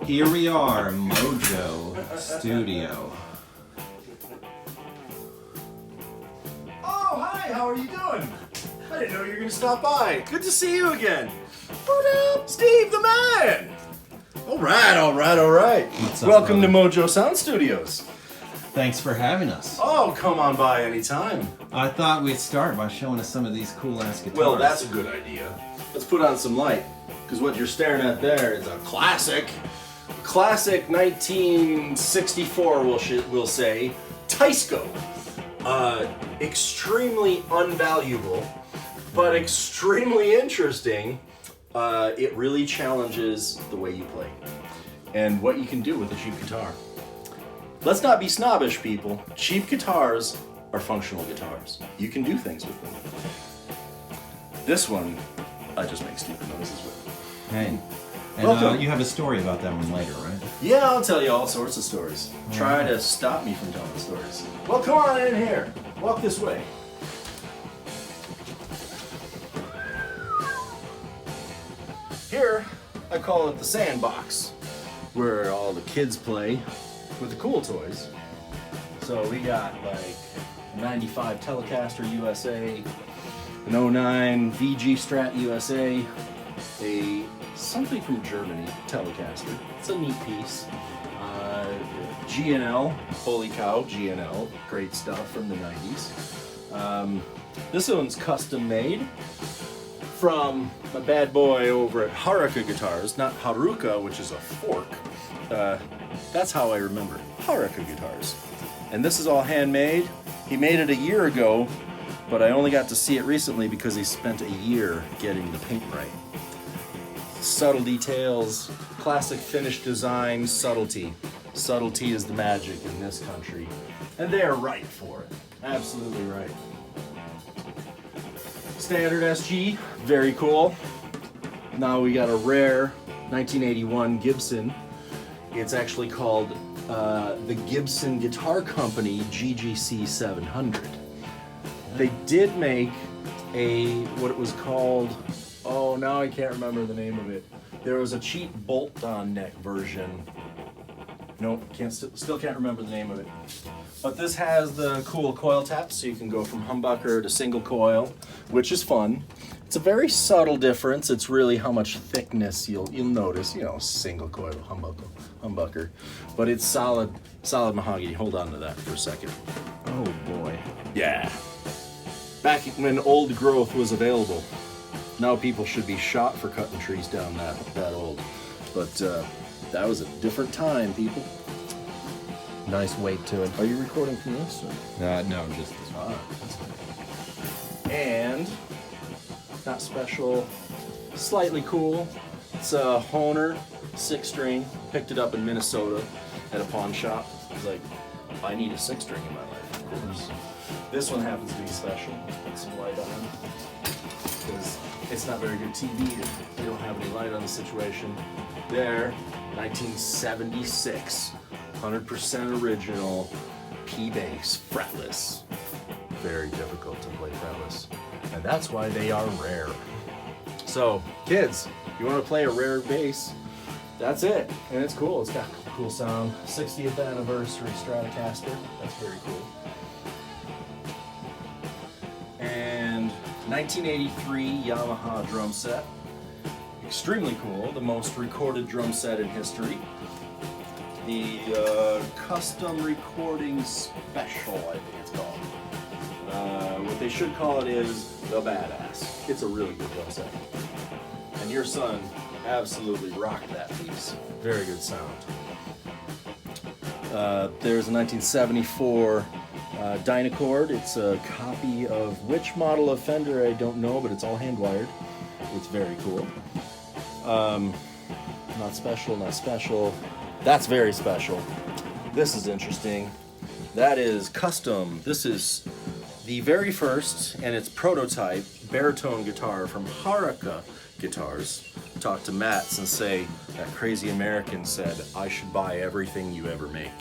Here we are, MOJÖ Studio. Oh, hi, how are you doing? I didn't know you were going to stop by. Good to see you again. What up? Steve the man! All right. What's up, Welcome brother? to MOJÖ Sound Studios. Thanks for having us. Oh, come on by anytime. I thought we'd start by showing us some of these cool-ass guitars. Well, that's a good idea. Let's put on some light, because what you're staring at there is a classic 1964, we'll say, Teisco. Extremely unvaluable, but extremely interesting. It really challenges the way you play and what you can do with a cheap guitar. Let's not be snobbish, people. Cheap guitars are functional guitars. You can do things with them. This one, I just make stupid noises with. Hey. And Welcome. you have a story about that one later, right? Yeah, I'll tell you all sorts of stories. Try to stop me from telling stories. Well, come on in here. Walk this way. Here, I call it the sandbox, where all the kids play with the cool toys. So we got like a 95 Telecaster USA, an 09 VG Strat USA, a something from Germany Telecaster. It's a neat piece. G&L, holy cow, G&L, great stuff from the 90s. This one's custom made from my bad boy over at Haruka Guitars, not Haruka, which is a fork. That's how I remember it. Haruka Guitars. And this is all handmade. He made it a year ago, but I only got to see it recently because he spent a year getting the paint right. Subtle details, classic finished design, subtlety. Subtlety is the magic in this country. And they are right for it. Absolutely right. Standard SG, very cool. Now we got a rare 1981 Gibson. It's actually called the Gibson Guitar Company GGC 700. They did make what it was called, oh, now I can't remember the name of it. There was a cheap bolt-on neck version. Nope, still can't remember the name of it. But this has the cool coil taps, so you can go from humbucker to single coil, which is fun. It's a very subtle difference. It's really how much thickness you'll notice. You know, single coil humbucker, but it's solid mahogany. Hold on to that for a second. Oh boy. Yeah. Back when old growth was available. Now people should be shot for cutting trees down that old. But that was a different time, people. Nice weight to it. Are you recording from this? Or? No, just this one. And not special, slightly cool. It's a Hohner 6-string. Picked it up in Minnesota at a pawn shop. I was like, I need a 6-string in my life, of course. This one happens to be special. Put some light on because it's not very good TV if you don't have any light on the situation. There, 1976, 100% original P bass, fretless. Very difficult to play fretless, and that's why they are rare. So, kids, you want to play a rare bass? That's it, and it's cool. It's got a cool sound. 60th anniversary Stratocaster. That's very cool. And 1983 Yamaha drum set. Extremely cool. The most recorded drum set in history. The custom recording special, I think it's called. What they should call it is the Badass. It's a really good drum set. And your son absolutely rocked that piece. Very good sound. There's a 1974 Dynacord. It's a copy of which model of Fender I don't know, but it's all hand wired. It's very cool. Not special, not special. That's very special. This is interesting. That is custom. This is the very first, and it's prototype, baritone guitar from Haruka Guitars. Talk to Mats and say, that crazy American said, I should buy everything you ever make.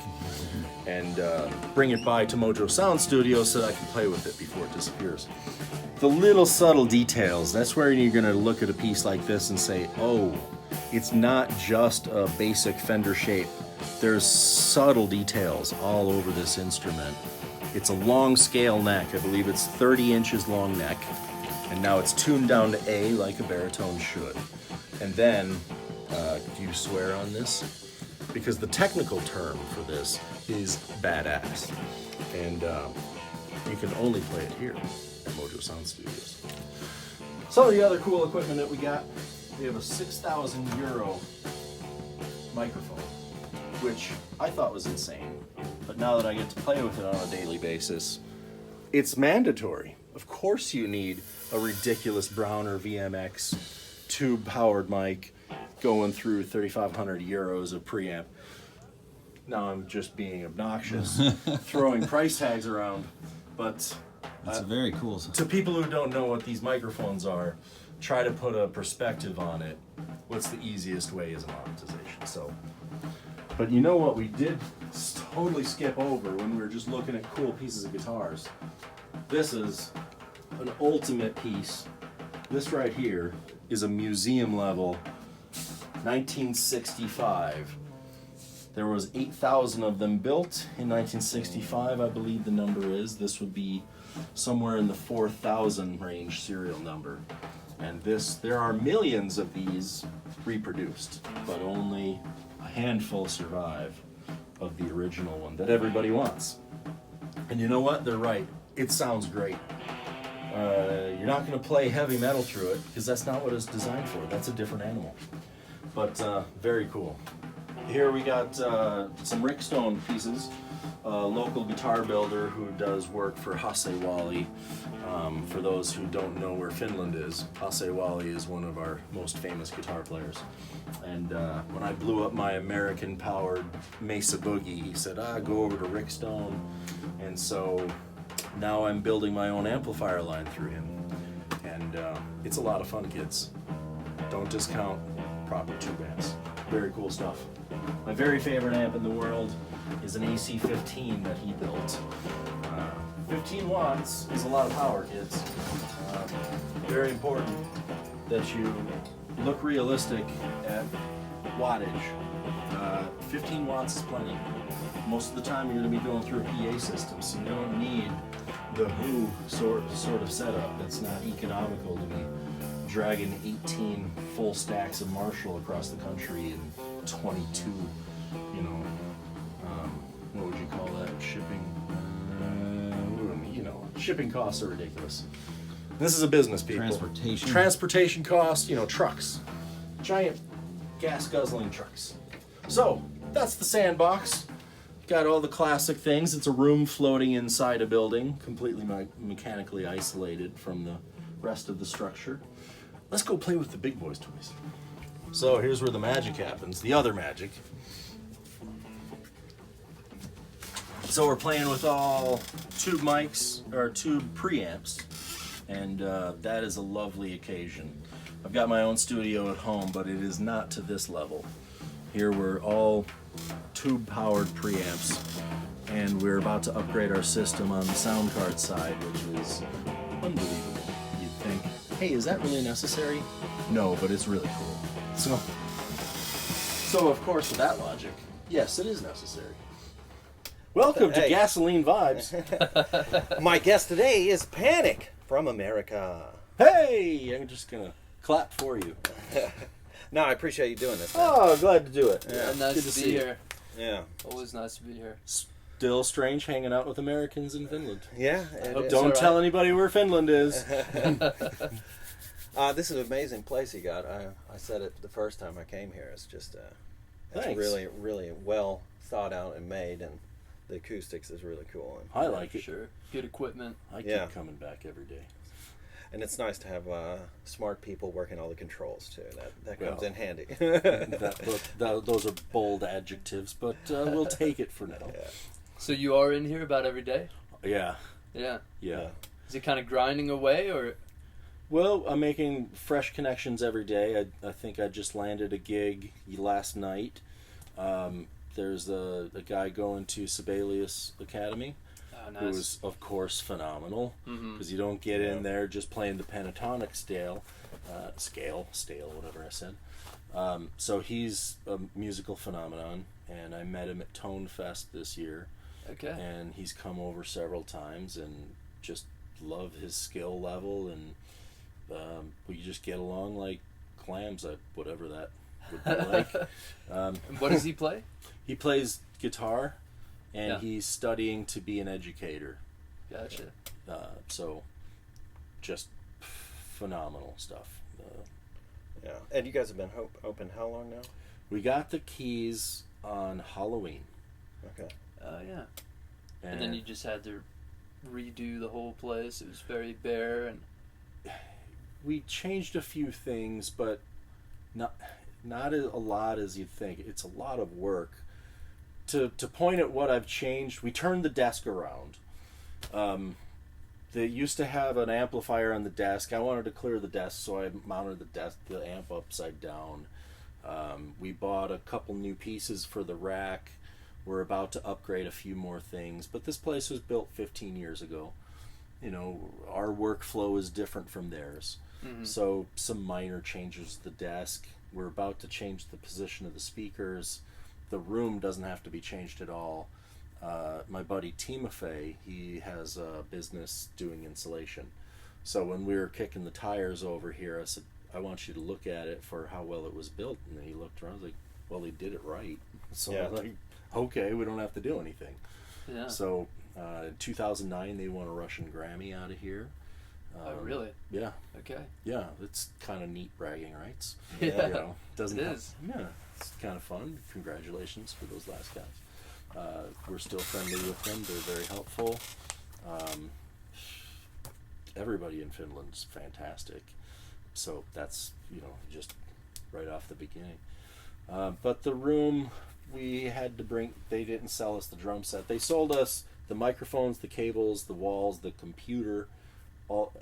And bring it by to MOJÖ Sound Studio so that I can play with it before it disappears. The little subtle details, that's where you're going to look at a piece like this and say, oh, it's not just a basic Fender shape. There's subtle details all over this instrument. It's a long scale neck. I believe it's 30 inches long neck. And now it's tuned down to A like a baritone should. And then, do you swear on this? Because the technical term for this is badass. And you can only play it here at MOJÖ Sound Studios. Some of the other cool equipment that we got, we have a 6,000 euro microphone, which I thought was insane. But now that I get to play with it on a daily basis, it's mandatory. Of course you need a ridiculous Browner VMX tube-powered mic going through 3,500 euros of preamp. Now I'm just being obnoxious, throwing price tags around, but It's very cool. to people who don't know what these microphones are, try to put a perspective on it. What's the easiest way is monetization. So, but you know what we did totally skip over when we were just looking at cool pieces of guitars? This is an ultimate piece. This right here is a museum level 1965. There was 8,000 of them built in 1965, I believe the number is. This would be somewhere in the 4,000 range serial number. And there are millions of these reproduced, but only a handful survive of the original one that everybody wants. And you know what? They're right. It sounds great. You're not going to play heavy metal through it because that's not what it's designed for. That's a different animal. But very cool. Here we got some Rickstone pieces. A local guitar builder who does work for Hasewali. For those who don't know where Finland is, Hasewali is one of our most famous guitar players. And when I blew up my American-powered Mesa Boogie, he said, go over to Rickstone. And so now I'm building my own amplifier line through him. And it's a lot of fun, kids. Don't discount proper tube amps. Very cool stuff. My very favorite amp in the world is an AC-15 that he built. 15 watts is a lot of power, kids. Very important that you look realistic at wattage. 15 watts is plenty. Most of the time you're going to be going through a PA system, so you don't need the Who sort of setup. That's not economical to be dragging 18 full stacks of Marshall across the country and 22, what would you call that? Shipping. Shipping costs are ridiculous. This is a business, people. Transportation costs, trucks. Giant gas guzzling trucks. So, that's the sandbox. Got all the classic things. It's a room floating inside a building, completely mechanically isolated from the rest of the structure. Let's go play with the big boys' toys. So here's where the magic happens, the other magic. So we're playing with all tube mics, or tube preamps, and that is a lovely occasion. I've got my own studio at home, but it is not to this level. Here we're all tube-powered preamps, and we're about to upgrade our system on the sound card side, which is unbelievable. You'd think, hey, is that really necessary? No, but it's really cool. So of course, with that logic, yes, it is necessary. Welcome to Gasoline Vibes. My guest today is Panic from America. Hey, I'm just gonna clap for you. No, I appreciate you doing this, man. Oh, glad to do it. Yeah, nice to be here. Yeah. Always nice to be here. Still strange hanging out with Americans in Finland. Yeah. Don't tell anybody where Finland is. This is an amazing place you got. I said it the first time I came here. It's just it's really, really well thought out and made, and the acoustics is really cool. And I like it. Sure. Good equipment. I keep coming back every day. And it's nice to have smart people working all the controls too. That comes in handy. Those are bold adjectives, but we'll take it for now. Yeah. So you are in here about every day? Yeah. Yeah. Yeah. Is it kind of grinding away, or? Well, I'm making fresh connections every day. I think I just landed a gig last night. There's a guy going to Sibelius Academy, Oh, nice. who is, of course, phenomenal, because you don't get in there just playing the pentatonic scale, whatever I said. So he's a musical phenomenon, and I met him at Tone Fest this year. Okay. And he's come over several times, and just love his skill level, and we just get along like clams, whatever that would be like. What does he play? He plays guitar, and Yeah. he's studying to be an educator. Gotcha. So, just phenomenal stuff. Yeah. And you guys have been open how long now? We got the keys on Halloween. Okay. Yeah. And then you just had to redo the whole place. It was very bare, and we changed a few things, but not a lot as you'd think. It's a lot of work. To point at what I've changed, we turned the desk around. They used to have an amplifier on the desk. I wanted to clear the desk, so I mounted the amp upside down. We bought a couple new pieces for the rack. We're about to upgrade a few more things, but this place was built 15 years ago. You know, our workflow is different from theirs. So some minor changes to the desk. We're about to change the position of the speakers. The room doesn't have to be changed at all. My buddy Timofey, he has a business doing insulation. So when we were kicking the tires over here, I said, I want you to look at it for how well it was built. And he looked around, like, well, he did it right. So Yeah. I'm like, okay, we don't have to do anything. yeah. So in 2009, they won a Russian Grammy out of here. Oh, really? Yeah, Okay. yeah, it's kind of neat bragging rights. Yeah. You know, doesn't It have- is. Yeah, it's kind of fun. Congratulations for those last guys. We're still friendly with them. They're very helpful. Everybody in Finland's fantastic. So that's, you know, just right off the beginning. But the room, we had to bring, they didn't sell us the drum set. They sold us the microphones, the cables, the walls, the computer,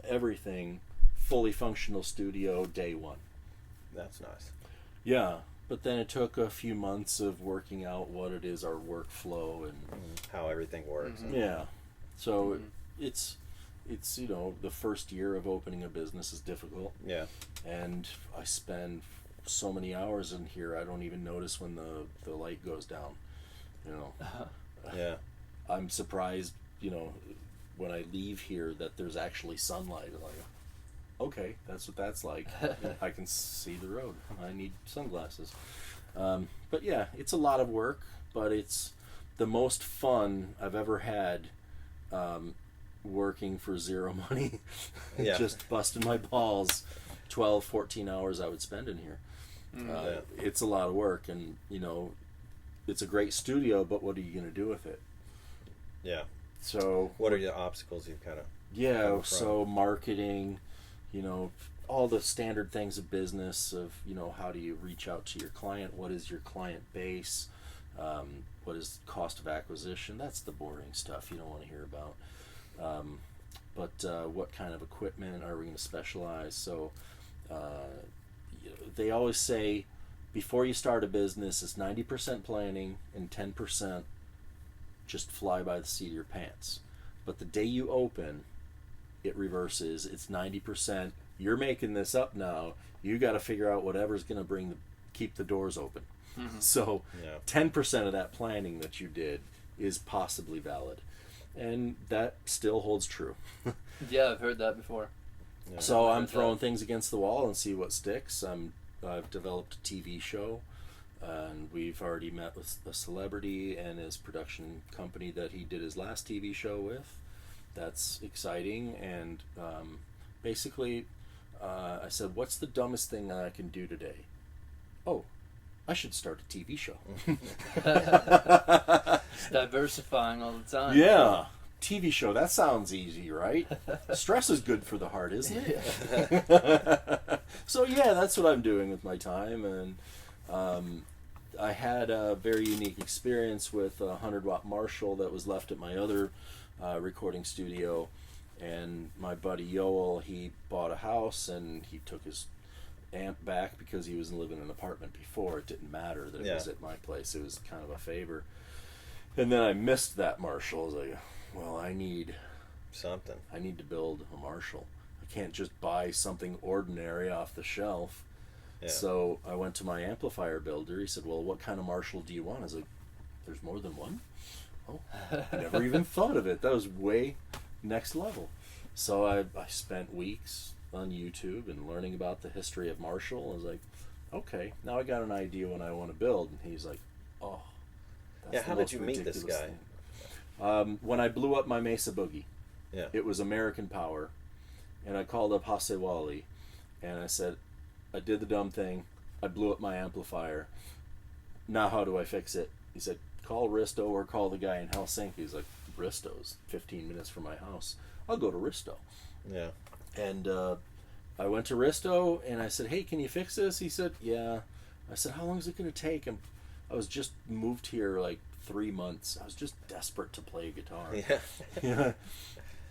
everything, fully functional studio day one. That's nice. Yeah, but then it took a few months of working out what it is, our workflow, and How everything works. yeah. So it's you know, the first year of opening a business is difficult, Yeah. and I spend so many hours in here I don't even notice when the light goes down. You know, Yeah. I'm surprised, you know, when I leave here that there's actually sunlight. I'm like, okay, that's what that's like. I can see the road. I need sunglasses. But yeah, it's a lot of work, but it's the most fun I've ever had working for zero money. Yeah. Just busting my balls. 12, 14 hours I would spend in here. Yeah. It's a lot of work, and, you know, it's a great studio, but what are you going to do with it? Yeah. So What are the obstacles you've kind of? yeah, come from? so marketing, you know, all the standard things of business of, you know, how do you reach out to your client? What is your client base? What is cost of acquisition? That's the boring stuff you don't want to hear about. But what kind of equipment are we going to specialize? So you know, they always say before you start a business, it's 90% planning and 10% just fly by the seat of your pants. But the day you open, it reverses. It's 90%. You're making this up now. You got to figure out whatever's going to keep the doors open. So Yeah. 10% of that planning that you did is possibly valid, and that still holds true. Yeah, I've heard that before. Yeah. So I'm heard throwing that. things against the wall and see what sticks. I've developed a TV show, and we've already met with a celebrity and his production company that he did his last TV show with. That's exciting, and basically I said, what's the dumbest thing that I can do today? Oh, I should start a TV show. It's diversifying all the time. Yeah, TV show, that sounds easy, right? Stress is good for the heart, isn't it? So yeah, that's what I'm doing with my time, and I had a very unique experience with a 100-watt Marshall that was left at my other recording studio, and my buddy Yoel, he bought a house and he took his amp back because he was living in an apartment before. It didn't matter that it was at my place. It was kind of a favor. And then I missed that Marshall. I was like, well, I need something. I need to build a Marshall. I can't just buy something ordinary off the shelf. Yeah. So I went to my amplifier builder. He said, well, what kind of Marshall do you want? I was like, there's more than one? Oh, I never even thought of it. That was way next level. So I spent weeks on YouTube and learning about the history of Marshall. I was like, okay, now I got an idea what I want to build. And he's like, oh, that's yeah. How did you meet this guy? When I blew up my Mesa Boogie, yeah, it was American Power, and I called up Hasewali, and I said, I did the dumb thing. I blew up my amplifier. Now how do I fix it? He said, call Risto or call the guy in Helsinki. He's like, Risto's 15 minutes from my house. I'll go to Risto. Yeah. And I went to Risto and I said, hey, can you fix this? He said, yeah. I said, how long is it going to take? And I was just moved here like 3 months. I was just desperate to play guitar. Yeah. Yeah.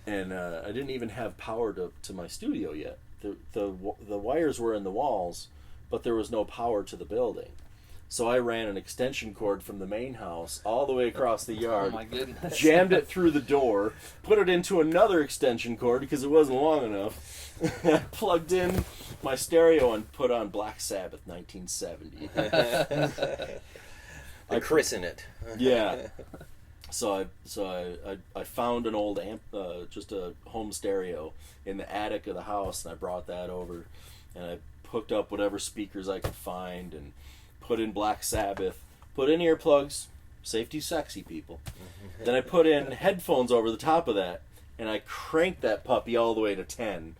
And I didn't even have power to my studio yet. The wires were in the walls, but there was no power to the building. So I ran an extension cord from the main house all the way across the yard. Oh my goodness. Jammed it through the door, put it into another extension cord because it wasn't long enough. Plugged in my stereo and put on Black Sabbath 1970. I christen it. Yeah. So I found an old amp, just a home stereo in the attic of the house, and I brought that over, and I hooked up whatever speakers I could find, and put in Black Sabbath, put in earplugs, safety sexy people. Then I put in headphones over the top of that, and I cranked that puppy all the way to 10,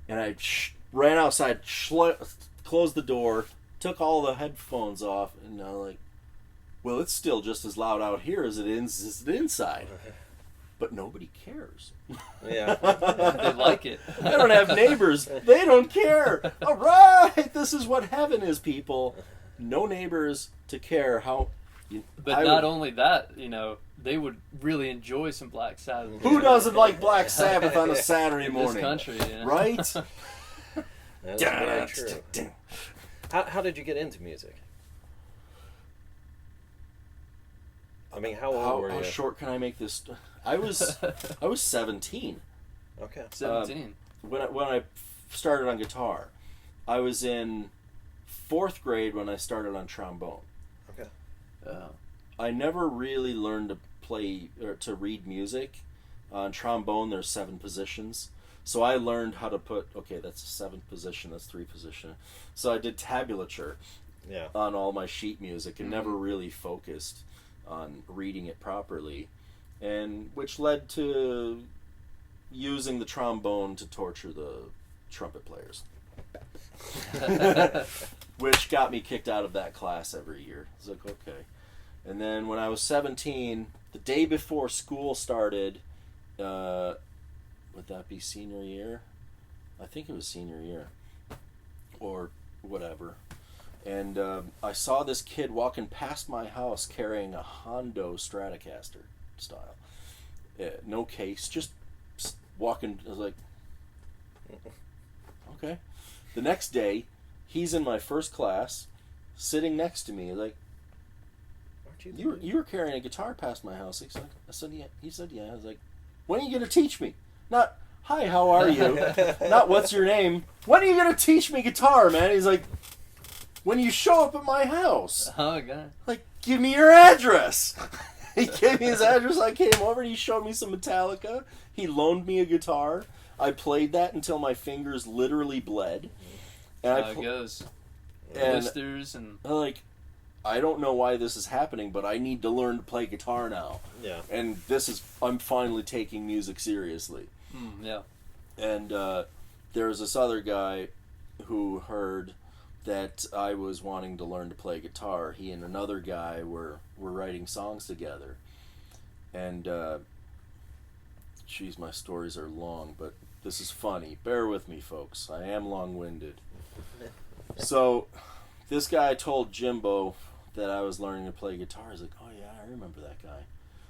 and I ran outside, closed the door, took all the headphones off, and I was like, well, it's still just as loud out here as it is inside. But nobody cares. Yeah. They like it. I don't have neighbors. They don't care. All right, this is what heaven is, people. No neighbors to care how. But not only that, they would really enjoy some Black Sabbath. Who doesn't like Black Sabbath on a Saturday morning? This country, right? That's very true. How did you get into music? I mean, how old were you? How short can I make this? I was 17. Okay. 17. When I started on guitar, I was in 4th grade when I started on trombone. Okay. I never really learned to play or to read music. On trombone, there's 7 positions. So I learned how to put, okay, that's a 7th position, that's 3 position. So I did tablature on all my sheet music and never really focused on reading it properly, and which led to using the trombone to torture the trumpet players. Which got me kicked out of that class every year. I was like, okay. And then when I was 17, the day before school started, would that be senior year? I think it was senior year. Or whatever. And I saw this kid walking past my house carrying a Hondo Stratocaster style. No case, just walking. I was like, okay. The next day, he's in my first class, sitting next to me. Like, you were carrying a guitar past my house. I said, yeah. He said, yeah. I was like, when are you going to teach me? Not, hi, how are you? Not, what's your name? When are you going to teach me guitar, man? He's like, when you show up at my house. Oh, God. Like, give me your address. He gave me his address. I came over and he showed me some Metallica. He loaned me a guitar. I played that until my fingers literally bled. And it goes. And blisters and... Like, I don't know why this is happening, but I need to learn to play guitar now. Yeah. And I'm finally taking music seriously. Yeah. And there was this other guy who heard that I was wanting to learn to play guitar. He and another guy were writing songs together. And, geez, my stories are long, but this is funny. Bear with me, folks. I am long-winded. So, this guy told Jimbo that I was learning to play guitar. He's like, oh yeah, I remember that guy.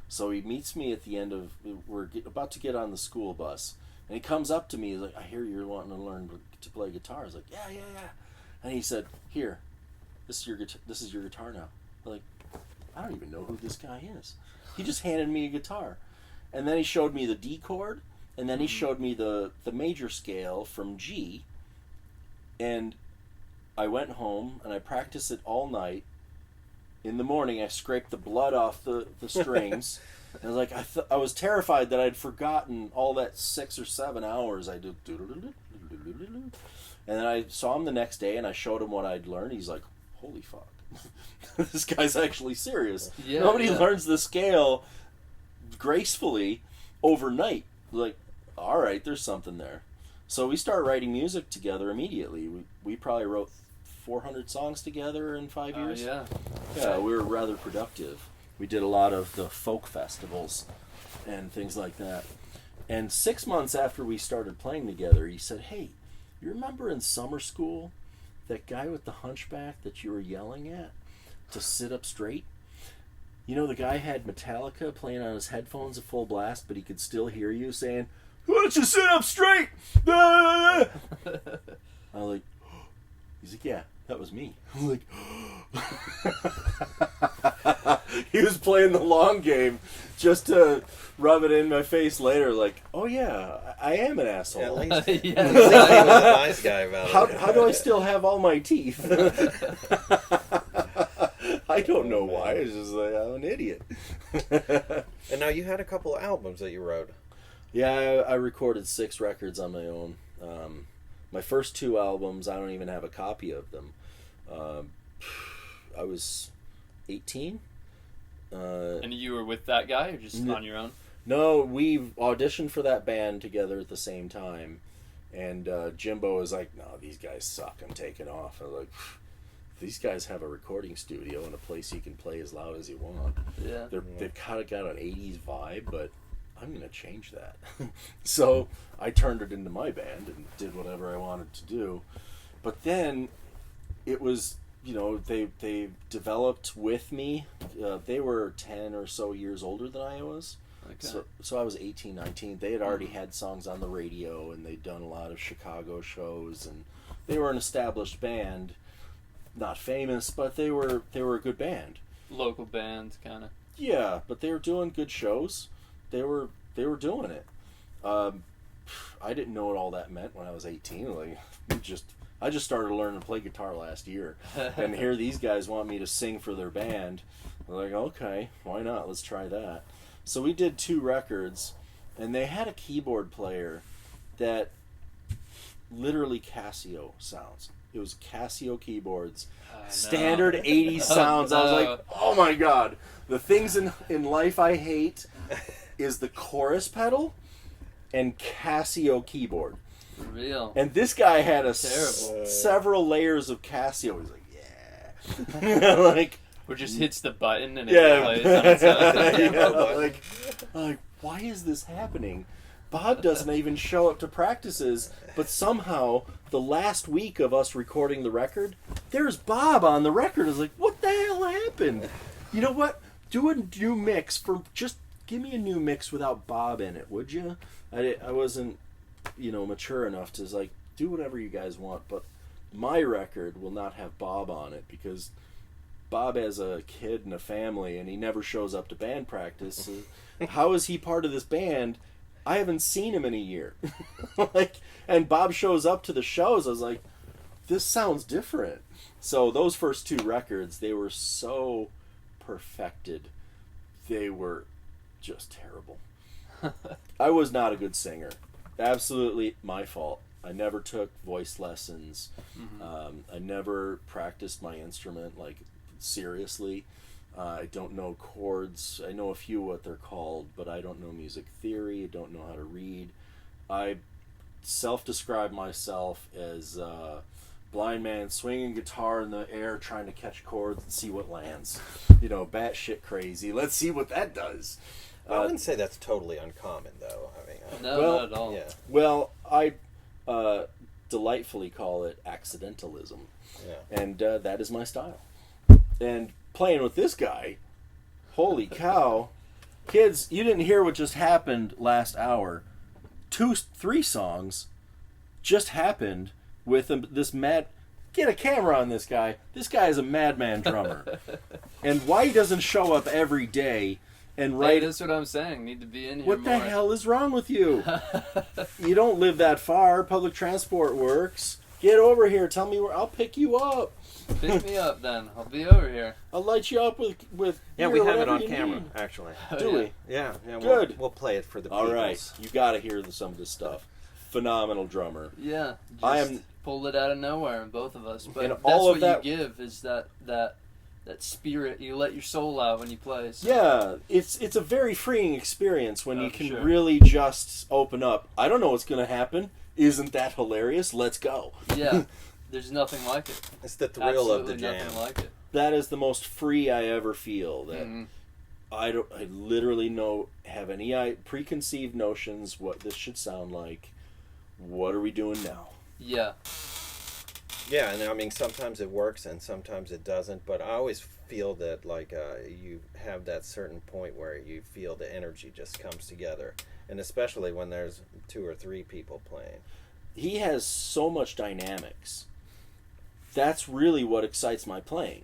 So he meets me at the end of, we're about to get on the school bus. And he comes up to me, he's like, I hear you're wanting to learn to play guitar. I was like, yeah. And he said, here, this is your guitar now. I'm like, I don't even know who this guy is. He just handed me a guitar. And then he showed me the D chord, and then he showed me the major scale from G. And I went home and I practiced it all night. In the morning, I scraped the blood off the strings. And I was like, I was terrified that I'd forgotten all that 6 or 7 hours I did. And then I saw him the next day, and I showed him what I'd learned. He's like, holy fuck. This guy's actually serious. Yeah, Nobody yeah. learns the scale gracefully overnight. Like, all right, there's something there. So we started writing music together immediately. We probably wrote 400 songs together in 5 years. Yeah. Yeah, we were rather productive. We did a lot of the folk festivals and things like that. And 6 months after we started playing together, he said, hey, you remember in summer school that guy with the hunchback that you were yelling at to sit up straight? You know, the guy had Metallica playing on his headphones at full blast, but he could still hear you saying, why don't you sit up straight? I was like, he's like, yeah, that was me. I was like, he was playing the long game just to rub it in my face later, like, oh yeah, I am an asshole. At least, Yeah, at least he was a nice guy about it. How do I still have all my teeth? I don't know why. It's just like, I'm an idiot. And now you had a couple of albums that you wrote. Yeah, I recorded 6 records on my own. My first 2 albums, I don't even have a copy of them. I was 18. And you were with that guy, or just on your own? No, we auditioned for that band together at the same time. And Jimbo was like, no, these guys suck. I'm taking off. I was like, these guys have a recording studio and a place you can play as loud as you want. Yeah. They've kind of got an 80s vibe, but I'm going to change that. So I turned it into my band and did whatever I wanted to do. But then it was, you know, they developed with me. They were 10 or so years older than I was. Okay. So I was 18, 19. They had already had songs on the radio, and they'd done a lot of Chicago shows, and they were an established band. Not famous, but they were a good band. Local band, kind of. Yeah, but they were doing good shows. They were doing it. I didn't know what all that meant when I was 18. Like, I just started learning to play guitar last year, and here these guys want me to sing for their band. I'm like, okay, why not? Let's try that. So we did 2 records, and they had a keyboard player that literally Casio sounds. It was Casio keyboards, standard 80s sounds. I was like, oh my god, the things in life I hate is the chorus pedal and Casio keyboard. Real. And this guy had Terrible. several layers of Casio. He's like, yeah. Like, Or just hits the button and it yeah. plays on its own. Yeah, like, why is this happening? Bob doesn't even show up to practices, but somehow the last week of us recording the record, there's Bob on the record. I was like, what the hell happened? You know what? Do a new mix just give me a new mix without Bob in it, would you? I wasn't, mature enough to like do whatever you guys want, but my record will not have Bob on it because Bob has a kid and a family, and he never shows up to band practice. So how is he part of this band? I haven't seen him in a year. And Bob shows up to the shows. I was like, this sounds different. So those first 2 records, they were so perfected. They were just terrible. I was not a good singer. Absolutely my fault. I never took voice lessons. Mm-hmm. I never practiced my instrument seriously. I don't know chords. I know a few what they're called, but I don't know music theory. I don't know how to read. I self-describe myself as a blind man swinging guitar in the air trying to catch chords and see what lands. Batshit crazy. Let's see what that does. I wouldn't say that's totally uncommon, though. I mean, No, not at all. Yeah. Well, I delightfully call it accidentalism. Yeah. And that is my style. And playing with this guy, holy cow. Kids, you didn't hear what just happened last hour. 3 songs just happened with this mad... Get a camera on this guy. This guy is a madman drummer. And why he doesn't show up every day and Hey, write. that's what I'm saying. Need to be in here What more. the hell is wrong with you? You don't live that far. Public transport works. Get over here. Tell me where. I'll pick you up. Pick me up then. I'll be over here. I'll light you up with Yeah, beer we or have it whatever on you camera, need. actually. Do yeah. we? Yeah, Good. We'll play it for the people. All right. You got to hear some of this stuff. Phenomenal drummer. Yeah, just I am- pulled it out of nowhere, both of us. But And that's all what of that- you give is that spirit. You let your soul out when you play. So. Yeah, it's a very freeing experience when Oh, you for can sure. really just open up. I don't know what's going to happen. Isn't that hilarious? Let's go. Yeah, there's nothing like it. It's the thrill of the Absolutely jam. nothing like it. That is the most free I ever feel. That Mhm. I literally have any preconceived notions what this should sound like. What are we doing now? Yeah, Yeah, and I mean, sometimes it works and sometimes it doesn't, but I always feel that, like, you have that certain point where you feel the energy just comes together, and especially when there's 2 or 3 people playing. He has so much dynamics. That's really what excites my playing.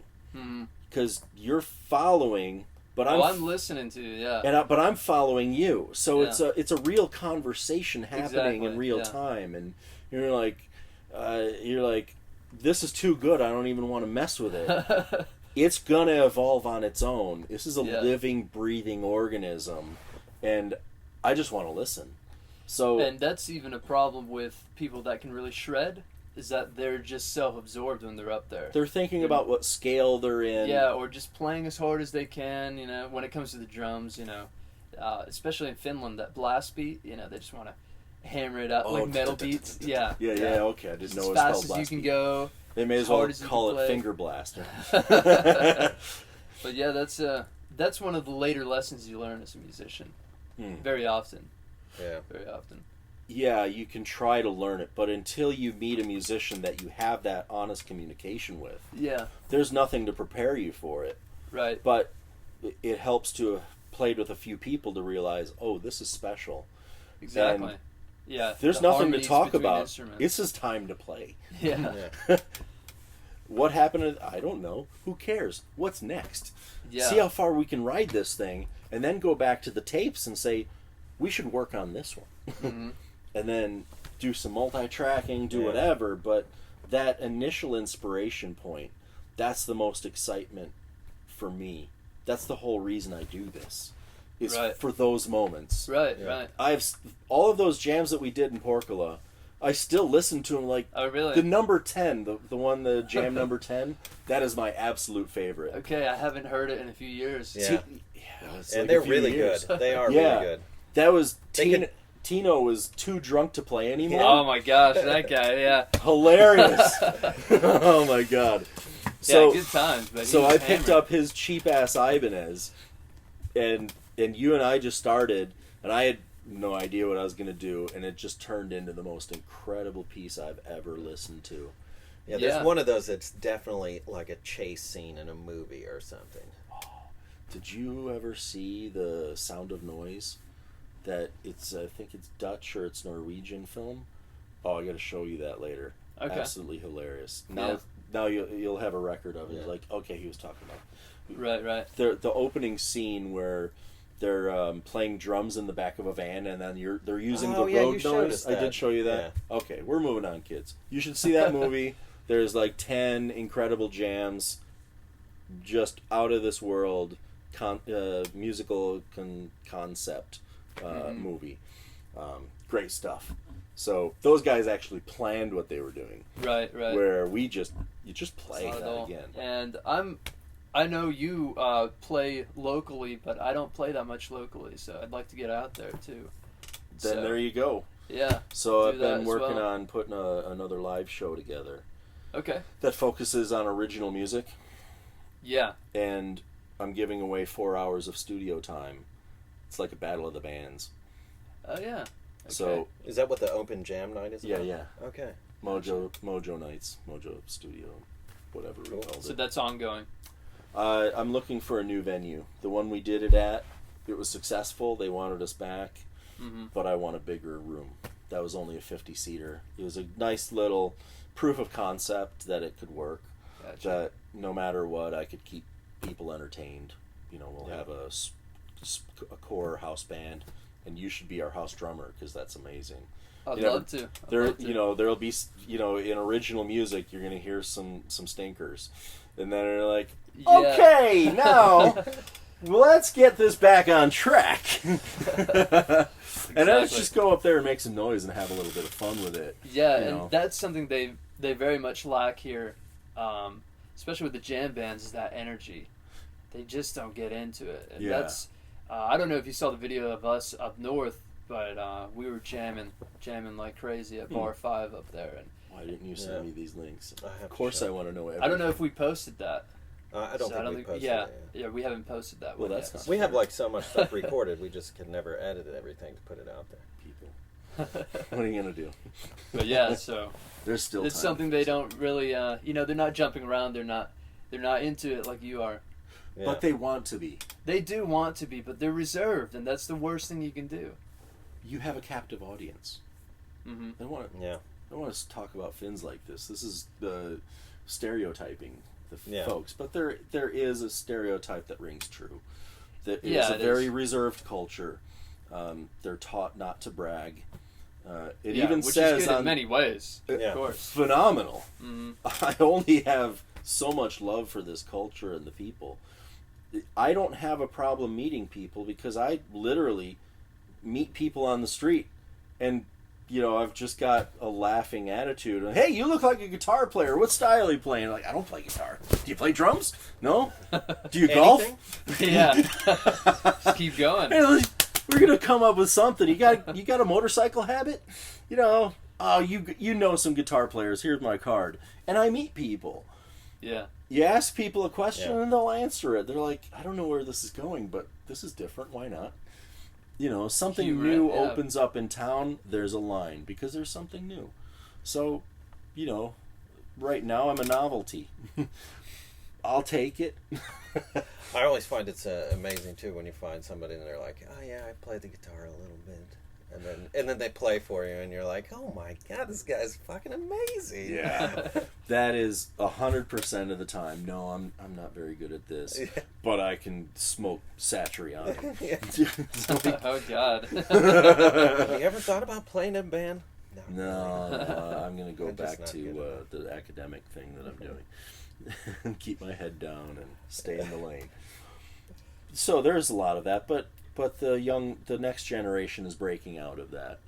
Because you're following, but I'm listening to you. Yeah, but I'm following you. So Yeah. it's a real conversation happening in Exactly, real yeah. time, and you're like, this is too good. I don't even want to mess with it. It's gonna evolve on its own. This is a Yeah. living, breathing organism, and I just want to listen. So and that's even a problem with people that can really shred. Is that they're just self-absorbed when they're up there. they're thinking about what scale they're in. Yeah, or just playing as hard as they can. When it comes to the drums, especially in Finland, that blast beat. They just want to hammer it out Oh, like metal beats. Yeah. Yeah. Okay, I didn't know As it was called fast as you blast can beat. go. They may as as well hard as you call can it play. finger blaster. But yeah, that's one of the later lessons you learn as a musician. Very often. Yeah. Very often. Yeah, you can try to learn it, but until you meet a musician that you have that honest communication with, Yeah. there's nothing to prepare you for it. Right. But it helps to have played with a few people to realize, oh, this is special. Exactly. And yeah. there's the nothing to harmonies talk between about. instruments. It's his time to play. Yeah. Yeah. What happened? I don't know. Who cares? What's next? Yeah. See how far we can ride this thing, and then go back to the tapes and say, we should work on this one. Mhm. And then do some multi-tracking, do Yeah. whatever. But that initial inspiration point, that's the most excitement for me. That's the whole reason I do this. Is Right. for those moments. Right. Yeah. Right. All of those jams that we did in Porkala, I still listen to them like Oh, really? the number 10, the jam number 10, that is my absolute favorite. Okay, I haven't heard it in a few years. Yeah. See, it's And like they're a few really years. good. They are Yeah. really good. That was They can- Tino was too drunk to play anymore. Oh my gosh, that guy, yeah. Hilarious. Oh my god. So, Yeah, good times, but so he was I picked hammered. up his cheap ass Ibanez, and you and I just started, and I had no idea what I was gonna do, and it just turned into the most incredible piece I've ever listened to. Yeah, there's Yeah. one of those that's definitely like a chase scene in a movie or something. Did you ever see the Sound of Noise? That I think it's Dutch or it's Norwegian film. Oh, I got to show you that later. Okay. Absolutely hilarious. Yeah. Now you'll have a record of it. Yeah. Like, okay, he was talking about Right. the opening scene where they're playing drums in the back of a van, and then they're using Oh, the yeah, you road showed noise. us I did that. show you that. Okay, we're moving on, kids. You should see that movie. There's like 10 incredible jams, just out of this world, musical concept movie. Great stuff. So those guys actually planned what they were doing. Right. Where you just play Not at that all. again. And I know you play locally, but I don't play that much locally, so I'd like to get out there too. Then So, there you go. Yeah. So do I've that been as working well. on putting another live show together Okay. that focuses on original music, Yeah. and I'm giving away 4 hours of studio time. It's like a battle of the bands. Oh yeah. Okay. So Is that what the open jam night is yeah, about? yeah. Okay. Mojo nights, Mojo Studio, whatever we Cool. called So it. that's ongoing. I'm looking for a new venue. The one we did it at, it was successful. They wanted us back, but I want a bigger room. That was only a 50-seater. It was a nice little proof of concept that it could work. Gotcha. That no matter what, I could keep people entertained. We'll Yeah. have a a core house band, and you should be our house drummer because that's amazing. I'd love to. There'll be, in original music, you're gonna hear some stinkers, and then they're like, okay, now let's get this back on track. And then let's just go up there and make some noise and have a little bit of fun with it. Yeah, and that's something they very much lack here, especially with the jam bands, is that energy. They just don't get into it. And that's, I don't know if you saw the video of us up north, but we were jamming like crazy at Bar 5 up there. And why didn't you send me these links? Of course I want to know everything. I don't know if we posted that. I don't think we posted it. Yeah, we haven't posted that Well, one that's yet. not We have like so much stuff recorded, we just can never edit everything to put it out there. People. What are you going to do? But yeah, so there's still it's time. something they don't really, they're not jumping around. They're not into it like you are. Yeah. But they want to be. They do want to be, but they're reserved, and that's the worst thing you can do. You have a captive audience. Mm-hmm. They want to talk about Finns like this. This is the stereotyping the folks, but there is a stereotype that rings true. That is a very reserved culture. They're taught not to brag. It even which says is good in many ways, of course. Phenomenal. Mm-hmm. I only have so much love for this culture and the people. I don't have a problem meeting people because I literally meet people on the street and I've just got a laughing attitude. Hey, you look like a guitar player. What style are you playing? Like, I don't play guitar. Do you play drums? No? Do you golf? Yeah. Just keep going. Hey, we're gonna come up with something. You got a motorcycle habit? Oh, you know some guitar players. Here's my card. And I meet people. Yeah. You ask people a question and they'll answer it. They're like, I don't know where this is going, but this is different. Why not? Something new opens up in town, there's a line because there's something new. So, right now I'm a novelty. I'll take it. I always find it's amazing too when you find somebody and they're like, "Oh yeah, I play the guitar a little bit," and then they play for you and you're like, "Oh my god, this guy's fucking amazing." Yeah, that is 100% of the time. No, I'm not very good at this, but I can smoke Satriani. Oh god. Have you ever thought about playing in a band? No, I'm gonna go back to the academic thing that I'm doing. And keep my head down and stay in the lane. So there's a lot of that, but the next generation is breaking out of that.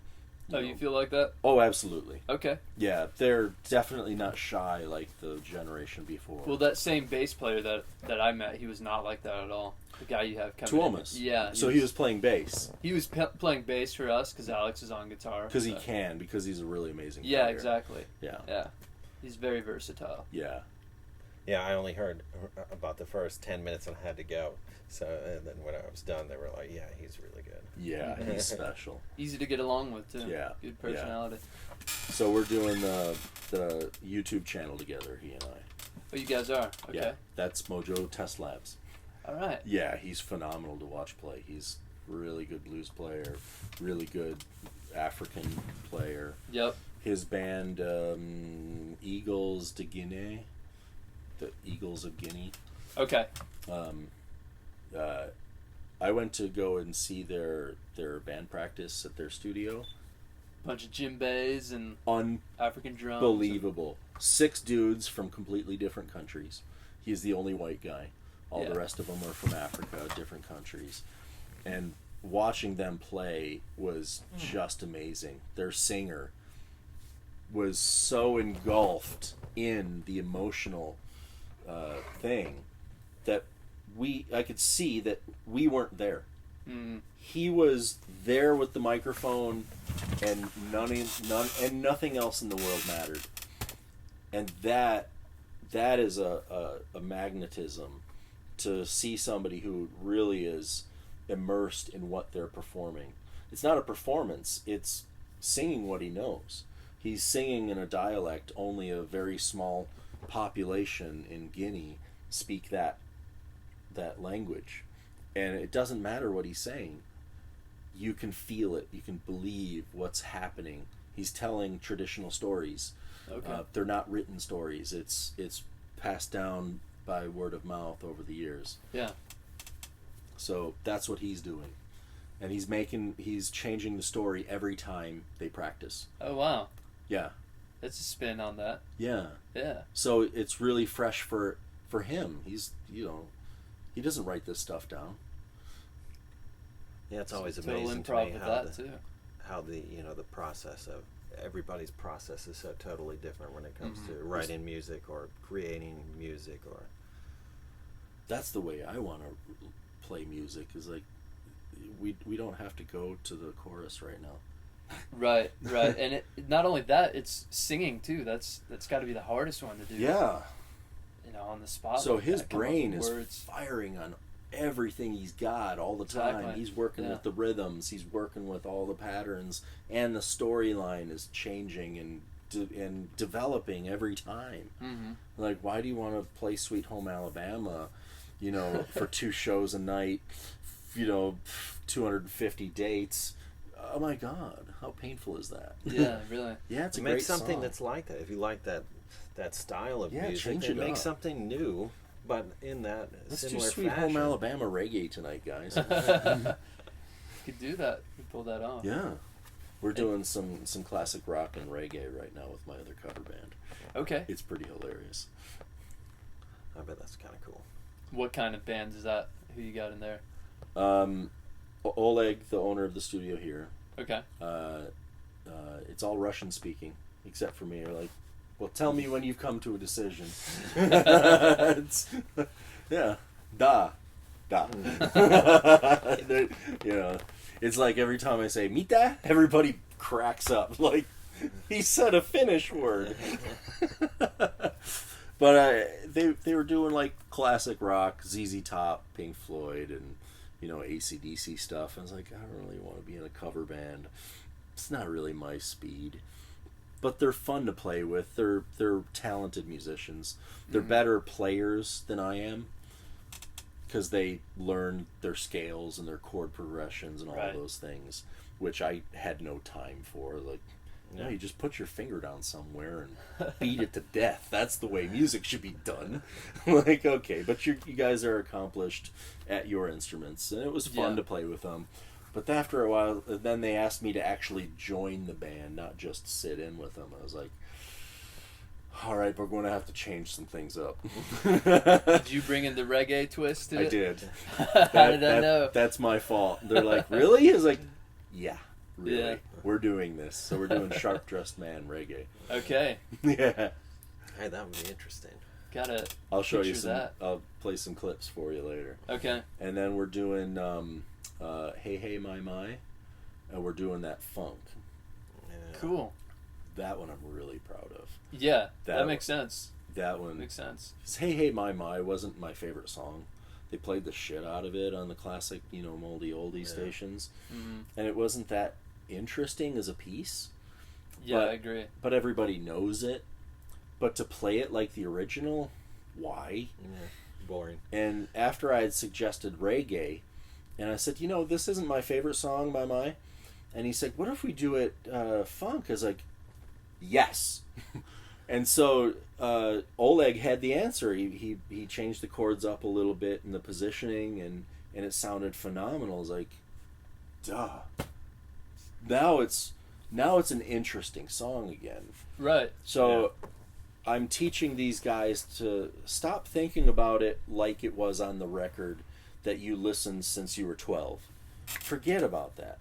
You feel like that? Oh, absolutely. Okay. Yeah, they're definitely not shy like the generation before. Well, that same bass player that I met, he was not like that at all. The guy you have coming Tuomas. in. Yeah. He was playing bass. He was playing bass for us because Alex is on guitar. Because he's a really amazing player. Yeah, exactly. Yeah. Yeah. He's very versatile. Yeah. Yeah, I only heard about the first 10 minutes and I had to go. So, and then when I was done, they were like, "Yeah, he's really good." Yeah, he's special. Easy to get along with too. Yeah, good personality. Yeah. So we're doing the YouTube channel together, he and I. Oh, you guys are? Okay. Yeah, that's MOJÖ Test Labs. All right. Yeah, he's phenomenal to watch play. He's a really good blues player, really good African player. Yep. His band, Eagles de Guinea, the Eagles of Guinea. Okay. I went to go and see their band practice at their studio. Bunch of djembes and African drums. Unbelievable. 6 dudes from completely different countries. He's the only white guy. All the rest of them are from Africa, different countries. And watching them play was just amazing. Their singer was so engulfed in the emotional thing that I could see that we weren't there. Mm. He was there with the microphone, and nothing else in the world mattered. And that is a magnetism to see somebody who really is immersed in what they're performing. It's not a performance, it's singing what he knows. He's singing in a dialect only a very small population in Guinea speak that language. And it doesn't matter what he's saying. You can feel it. You can believe what's happening. He's telling traditional stories. Okay. They're not written stories. It's passed down by word of mouth over the years. Yeah. So that's what he's doing. And he's changing the story every time they practice. Oh, wow. Yeah. That's a spin on that. Yeah. Yeah. So it's really fresh for him. He's, he doesn't write this stuff down. Yeah, it's always Total amazing to improv me with how that too. the process of everybody's process is so totally different when it comes Mm-hmm. to writing music or creating music. Or That's the way I want to play music, is like we don't have to go to the chorus right now. Right, and not only that, it's singing too. That's got to be the hardest one to do. Yeah. On the spot. So like his that, come up with brain is words. firing on everything he's got all the time. Exactly. He's working with the rhythms. He's working with all the patterns, and the storyline is changing and developing every time. Mm-hmm. Like, why do you want to play Sweet Home Alabama, for 2 shows a night, 250 dates? Oh my God, how painful is that? Yeah, really. Yeah, it's a make great something song. that's like that. If you like that style of music, change then it make up. something new, but in that Let's do similar Sweet fashion. Home Alabama reggae tonight, guys. You could do that. You could pull that off. Yeah. We're doing some classic rock and reggae right now with my other cover band. Okay. It's pretty hilarious. I bet that's kind of cool. What kind of bands is that? Who you got in there? Oleg, the owner of the studio here, Okay. it's all Russian speaking, except for me. You're like, well, tell me when you've come to a decision. Yeah. Da. It's like every time I say "mita," everybody cracks up. Like, he said a Finnish word. But they were doing like classic rock, ZZ Top, Pink Floyd, and AC/DC stuff. I was like, I don't really want to be in a cover band. It's not really my speed. But they're fun to play with. They're talented musicians. They're better players than I am, because they learn their scales and their chord progressions and all Right. those things, which I had no time for. Like, no, you just put your finger down somewhere and beat it to death. That's the way music should be done. Like, okay, but you guys are accomplished at your instruments, and it was fun to play with them. But after a while, then they asked me to actually join the band, not just sit in with them. I was like, all right, we're going to have to change some things up. Did you bring in the reggae twist to it? I did. How did I know? That's my fault. They're like, really? I was like, yeah, really. Yeah. We're doing this. So we're doing Sharp Dressed Man reggae. Okay. Yeah. Hey, that would be interesting. Gotta I'll show you picture some. that. I'll play some clips for you later. Okay. And then we're doing Hey Hey My My, and we're doing that funk. Yeah. Cool. That one I'm really proud of. Yeah, that That makes sense. That one. Makes sense. 'Cause Hey Hey My My wasn't my favorite song. They played the shit out of it on the classic, moldy oldie stations, Mm-hmm. and it wasn't that interesting as a piece. Yeah, But- I agree. But everybody knows it. But to play it like the original, why? Yeah. Boring. And after I had suggested reggae, and I said, this isn't my favorite song by my, and he said, what if we do it funk? I was like, yes. And so Oleg had the answer. He changed the chords up a little bit in the positioning, and it sounded phenomenal. I was like, duh. Now it's an interesting song again. Right. So I'm teaching these guys to stop thinking about it like it was on the record that you listened since you were 12. Forget about that.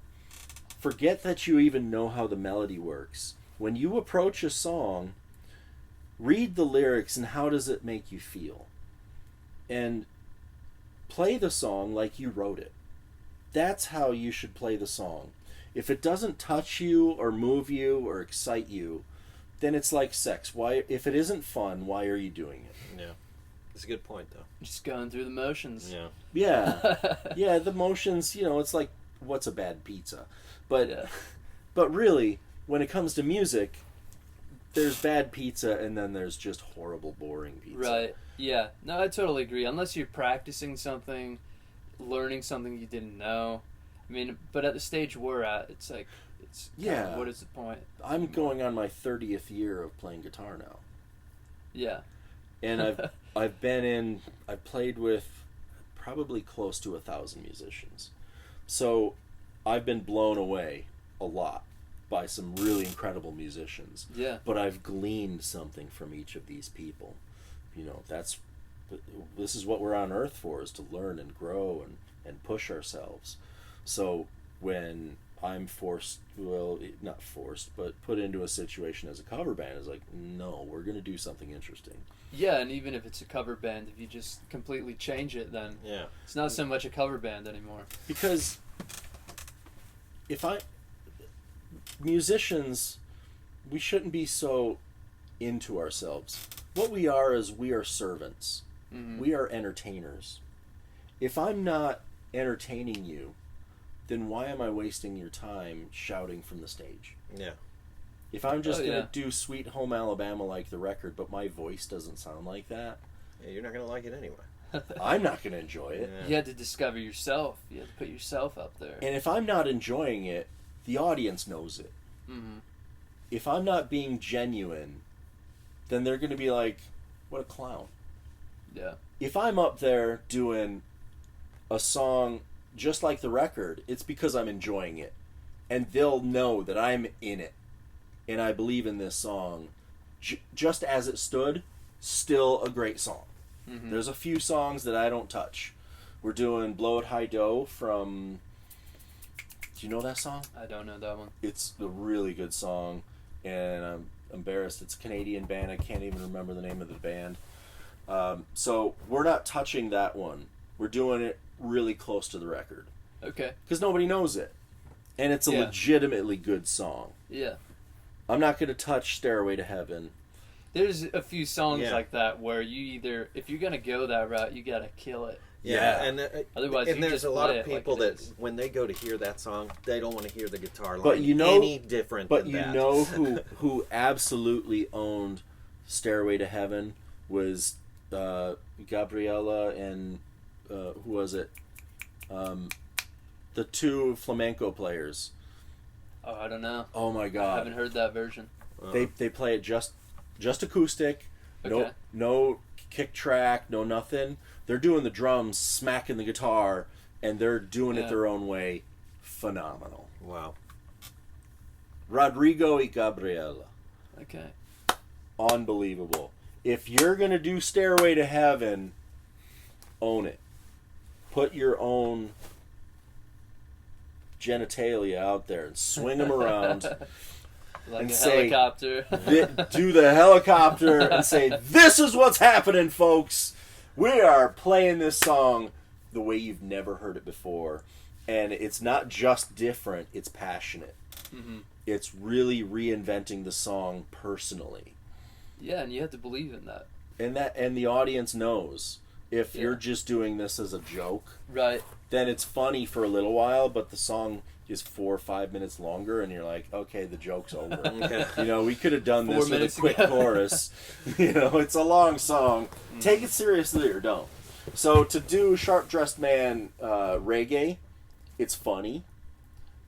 Forget that you even know how the melody works. When you approach a song, read the lyrics and how does it make you feel. And play the song like you wrote it. That's how you should play the song. If it doesn't touch you or move you or excite you, then it's like sex. Why? If it isn't fun, why are you doing it? Yeah. It's a good point, though. Just going through the motions. Yeah. Yeah. Yeah, the motions, it's like, what's a bad pizza? But Yeah. but really, when it comes to music, there's bad pizza and then there's just horrible, boring pizza. Right. Yeah. No, I totally agree. Unless you're practicing something, learning something you didn't know. I mean, but at the stage we're at, it's like, Yeah. what is the point? I'm going on my 30th year of playing guitar now. Yeah. And I've played with probably close to 1,000 musicians. So I've been blown away a lot by some really incredible musicians. Yeah. But I've gleaned something from each of these people. You know, this is what we're on earth for, is to learn and grow and push ourselves. So when I'm forced, well, not forced, but put into a situation as a cover band, it's like, no, we're going to do something interesting. Yeah, and even if it's a cover band, if you just completely change it, then it's not so much a cover band anymore. Because musicians, we shouldn't be so into ourselves. What we are is we are servants. Mm-hmm. We are entertainers. If I'm not entertaining you, then why am I wasting your time shouting from the stage? Yeah. If I'm just going to do Sweet Home Alabama like the record, but my voice doesn't sound like that, you're not going to like it anyway. I'm not going to enjoy it. You had to discover yourself. You had to put yourself up there. And if I'm not enjoying it, the audience knows it. Mm-hmm. If I'm not being genuine, then they're going to be like, what a clown. Yeah. If I'm up there doing a song just like the record, it's because I'm enjoying it. And they'll know that I'm in it. And I believe in this song. Just as it stood, still a great song. Mm-hmm. There's a few songs that I don't touch. We're doing Blow It High Dough from... Do you know that song? I don't know that one. It's a really good song. And I'm embarrassed. It's a Canadian band. I can't even remember the name of the band. So we're not touching that one. We're doing it really close to the record. Okay. Because nobody knows it. And it's a legitimately good song. Yeah. I'm not going to touch Stairway to Heaven. There's a few songs like that where you either, if you're going to go that route, you got to kill it. Yeah. And otherwise, and you there's just a lot play of it like people it that is. when they go to hear that song, they don't want to hear the guitar line But you know, any different but than you that. know who absolutely owned Stairway to Heaven was Gabriella and who was it? The two flamenco players. Oh, I don't know. Oh my God! I haven't heard that version. They play it just acoustic. Okay. No kick track, no nothing. They're doing the drums, smacking the guitar, and they're doing it their own way. Phenomenal. Wow. Rodrigo y Gabriela. Okay. Unbelievable. If you're going to do Stairway to Heaven, own it. Put your own genitalia out there and swing them around. Like and a say, helicopter. Do the helicopter and say, this is what's happening, folks. We are playing this song the way you've never heard it before. And it's not just different, it's passionate. Mm-hmm. It's really reinventing the song personally. Yeah, and you have to believe in that. And the audience knows. If you're just doing this as a joke, right, then it's funny for a little while, but the song is 4 or 5 minutes longer, and you're like, okay, the joke's over. You know, we could have done this with a quick chorus. You know, it's a long song. Take it seriously or don't. So to do Sharp Dressed Man reggae, it's funny,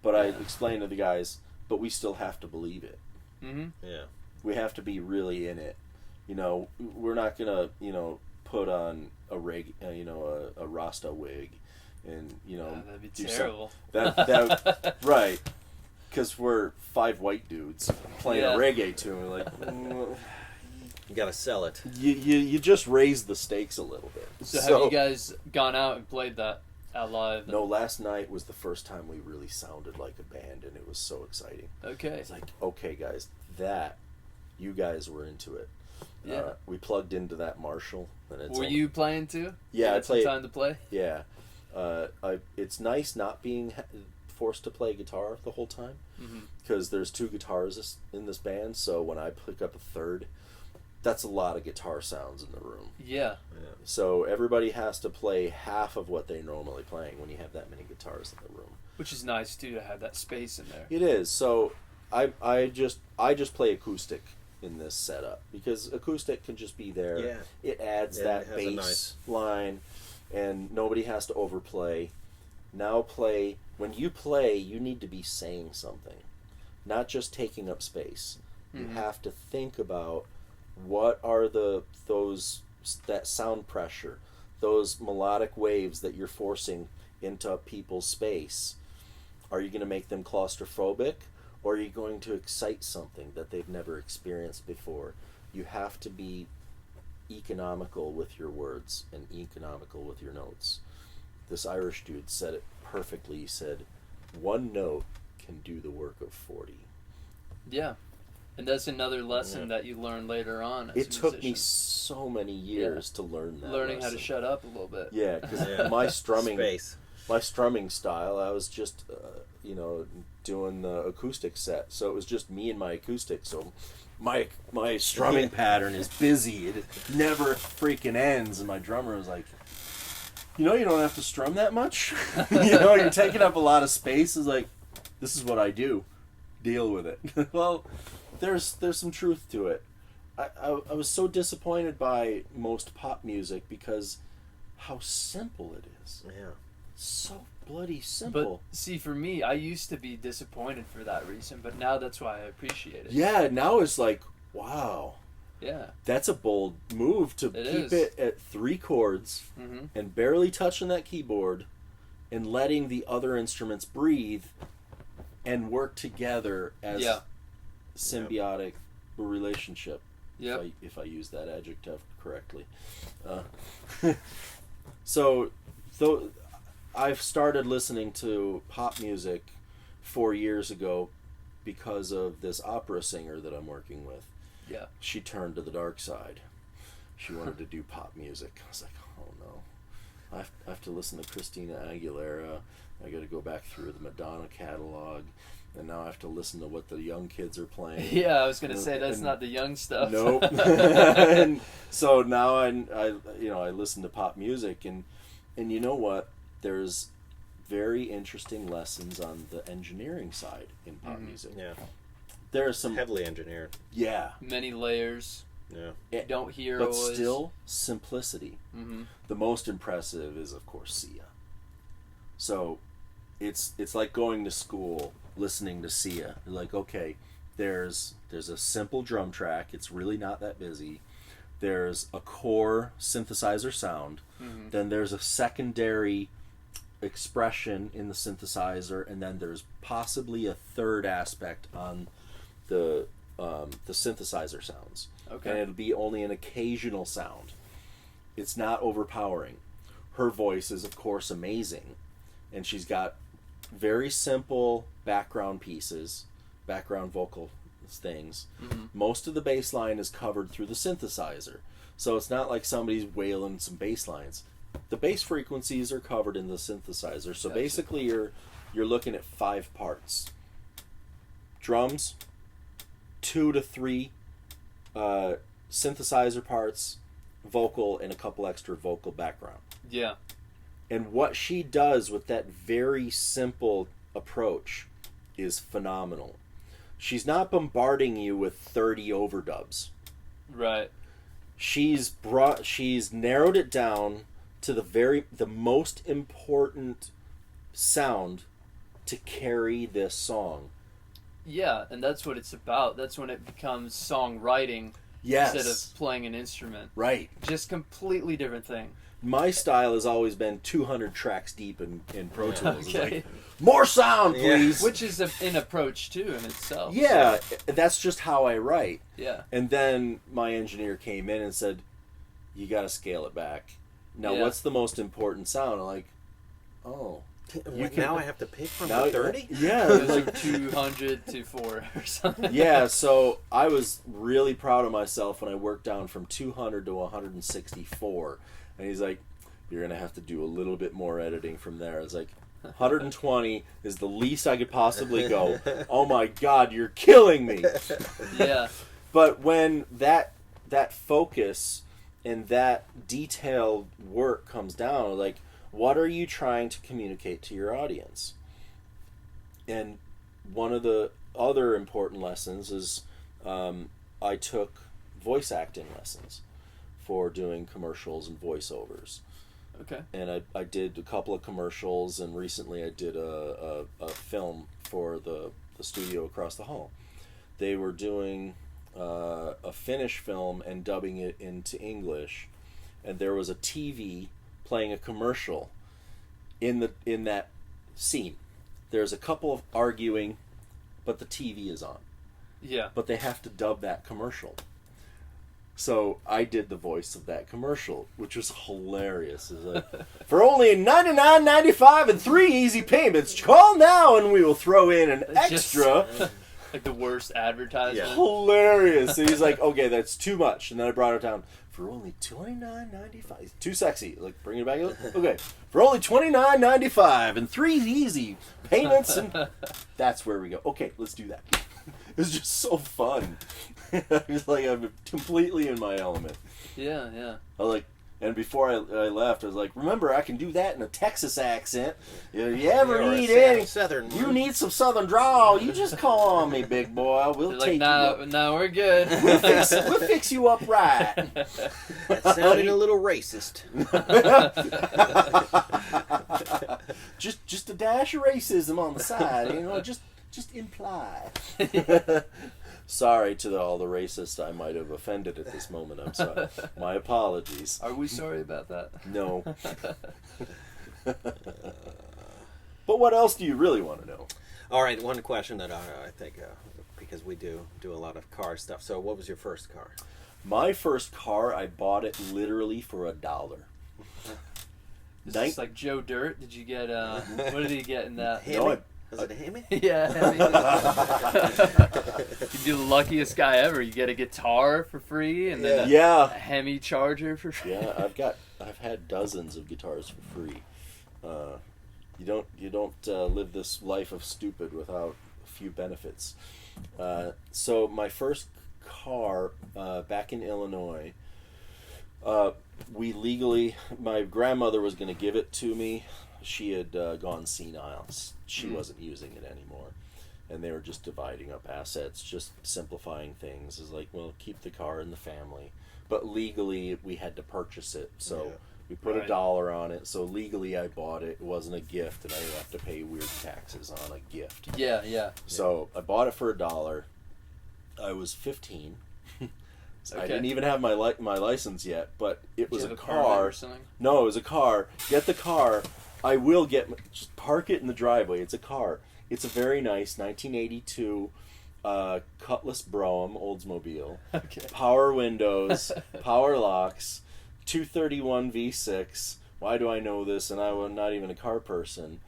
but I explained to the guys, but we still have to believe it. Mm-hmm. Yeah. We have to be really in it. You know, we're not gonna, put on a a Rasta wig, and that'd be terrible. That right, because we're 5 white dudes playing a reggae tune. Like, you gotta sell it. You just raise the stakes a little bit. So have you guys gone out and played that out live? No, last night was the first time we really sounded like a band, and it was so exciting. Okay. It's like, okay, guys, you guys were into it. Yeah. We plugged into that Marshall. And were you playing too? Yeah, I played. Some time to play. Yeah, it's nice not being forced to play guitar the whole time, because there's 2 guitarists in this band. So when I pick up a third, that's a lot of guitar sounds in the room. Yeah. So everybody has to play half of what they're normally playing when you have that many guitars in the room. Which is nice too, to have that space in there. It is. So I just play acoustic in this setup, because acoustic can just be there. Yeah. It adds that bass line, and nobody has to overplay. Now when you play, you need to be saying something, not just taking up space. You have to think about what are that sound pressure, those melodic waves that you're forcing into people's space, are you going to make them claustrophobic, or are you going to excite something that they've never experienced before? You have to be economical with your words and economical with your notes. This Irish dude said it perfectly. He said, one note can do the work of 40. Yeah. And that's another lesson that you learn later on as It a took me musician. so many years to learn that Learning lesson. how to shut up a little bit. Yeah, because my strumming Space. my strumming style, I was just doing the acoustic set, so it was just me and my acoustic. So my strumming pattern is busy. It never freaking ends, and my drummer was like, you don't have to strum that much. You're taking up a lot of space. Is like, this is what I do. Deal with it. Well, there's some truth to it. I was so disappointed by most pop music because how simple it is. Yeah. So bloody simple. But see, for me, I used to be disappointed for that reason, but now that's why I appreciate it. Yeah, now it's like, wow. Yeah. That's a bold move to keep it at 3 chords and barely touching that keyboard and letting the other instruments breathe and work together as symbiotic relationship. Yep. If I use that adjective correctly. So I've started listening to pop music 4 years ago because of this opera singer that I'm working with. Yeah. She turned to the dark side. She wanted to do pop music. I was like, oh no. I have to listen to Christina Aguilera. I got to go back through the Madonna catalog. And now I have to listen to what the young kids are playing. Yeah, I was going to say that's not the young stuff. Nope. And so now I listen to pop music, and you know what? There's very interesting lessons on the engineering side in pop music. Yeah. There are some Heavily engineered. Yeah. Many layers. Yeah. You don't hear But always. still simplicity. Mm-hmm. The most impressive is of course Sia. So it's like going to school listening to Sia. You're like, okay, there's a simple drum track. It's really not that busy. There's a core synthesizer sound. Mm-hmm. Then there's a secondary expression in the synthesizer, and then there's possibly a third aspect on the synthesizer sounds. Okay. And it'll be only an occasional sound. It's not overpowering. Her voice is of course amazing, and she's got very simple background pieces, background vocal things. Mm-hmm. Most of the bass line is covered through the synthesizer, so it's not like somebody's wailing some bass lines. The bass frequencies are covered in the synthesizer, so Gotcha. basically you're looking at 5 parts: drums, 2 to 3 synthesizer parts, vocal, and a couple extra vocal background. Yeah. And what she does with that very simple approach is phenomenal. She's not bombarding you with 30 overdubs. Right. She's narrowed it down to the most important sound to carry this song. Yeah, and that's what it's about. That's when it becomes songwriting Yes. instead of playing an instrument. Right. Just completely different thing. My style has always been 200 tracks deep in Pro Tools. It's Okay. like, more sound, Yeah. please. Which is an approach too in itself. Yeah, So, that's just how I write. yeah. And then my engineer came in and said, you got to scale it back. Now, Yeah. what's the most important sound? I'm like, oh. Now I have to pick from Now, the 30? Yeah. It was like, like 200 to 4 or something. yeah, so I was really proud of myself when I worked down from 200 to 164. And he's like, you're going to have to do a little bit more editing from there. I was like, 120 is the least I could possibly go. Oh my God, you're killing me. Yeah. But when that focus and that detailed work comes down, like, what are you trying to communicate to your audience? And one of the other important lessons is I took voice acting lessons for doing commercials and voiceovers. Okay. And I did a couple of commercials, and recently I did a film for the studio across the hall. They were doing a Finnish film and dubbing it into English, and there was a TV playing a commercial in that scene. There's a couple arguing, but the TV is on. Yeah. But they have to dub that commercial. So I did the voice of that commercial, which was hilarious. It's like, for only $99.95 and 3 easy payments, call now and we will throw in an extra. Like the worst advertisement. Yeah. Hilarious. So he's like, okay, that's too much. And then I brought it down. For only $29.95. Too sexy. Like, bring it back. Okay. For only $29.95 and 3 easy payments. And that's where we go. Okay, let's do that. It was just so fun. I was like, I'm completely in my element. Yeah. I was like, and before I left, I was like, remember, I can do that in a Texas accent. If you ever Or a need any Southern. you need some Southern drawl, you just call on me, big boy. We'll They're take like, you up. no, we're good. We'll fix you up right. That sounded a little racist. just a dash of racism on the side, just imply. Sorry to all the racists I might have offended at this moment. I'm sorry. My apologies. Are we sorry about that? No. But what else do you really want to know? All right, one question that I think, because we do a lot of car stuff. So what was your first car? My first car, I bought it literally for $1. Is this like Joe Dirt? Did you get, what did he get in that? No, Was it a Hemi? Yeah. You'd be the luckiest guy ever. You get a guitar for free and then a Hemi charger for free. Yeah, I've had dozens of guitars for free. You don't live this life of stupid without a few benefits. So my first car back in Illinois, my grandmother was going to give it to me. She had gone senile. She wasn't using it anymore. And they were just dividing up assets, just simplifying things. It's like, well, keep the car in the family. But legally, we had to purchase it. So we put $1 on it. So legally, I bought it. It wasn't a gift, and I didn't have to pay weird taxes on a gift. Yeah. So I bought it for $1. I was 15. I didn't even have my license yet, but it was a car. Or something? No, it was a car. Get the car. I will just park it in the driveway. It's a car. It's a very nice 1982 Cutlass Brougham Oldsmobile. Okay. Power windows, power locks, 231 V6. Why do I know this? And I'm not even a car person.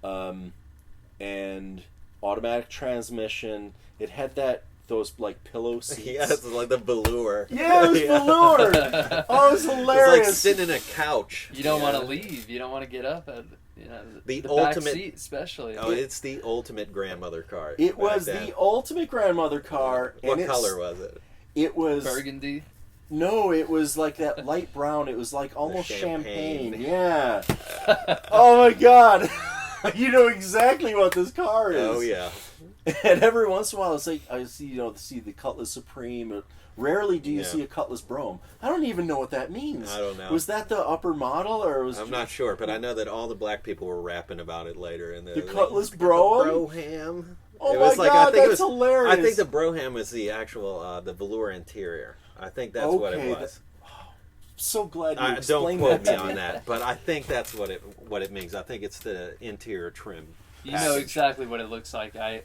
And automatic transmission. It had those like pillow seats. Yeah, it's like the velour. Yeah, it was velour. Oh, it was hilarious. It's like sitting in a couch. You don't want to leave. You don't want to get up. The ultimate back seat, especially. Oh, it's the ultimate grandmother car. It was the ultimate grandmother car. What color was it? It was burgundy. No, it was like that light brown. It was like almost champagne. Yeah. Oh my God. You know exactly what this car is. Oh yeah. And every once in a while, it's like I see the Cutlass Supreme. Rarely do you see a Cutlass Brougham. I don't even know what that means. I don't know. Was that the upper model, or was? I'm not sure, but I know that all the black people were rapping about it later. In the Cutlass Brougham. Broham. Oh my God, that's hilarious! I think the Broham was the actual the velour interior. I think that's what it was. So glad you Don't explained quote that me on that, but I think that's what it means. I think it's the interior trim. You know exactly what it looks like. I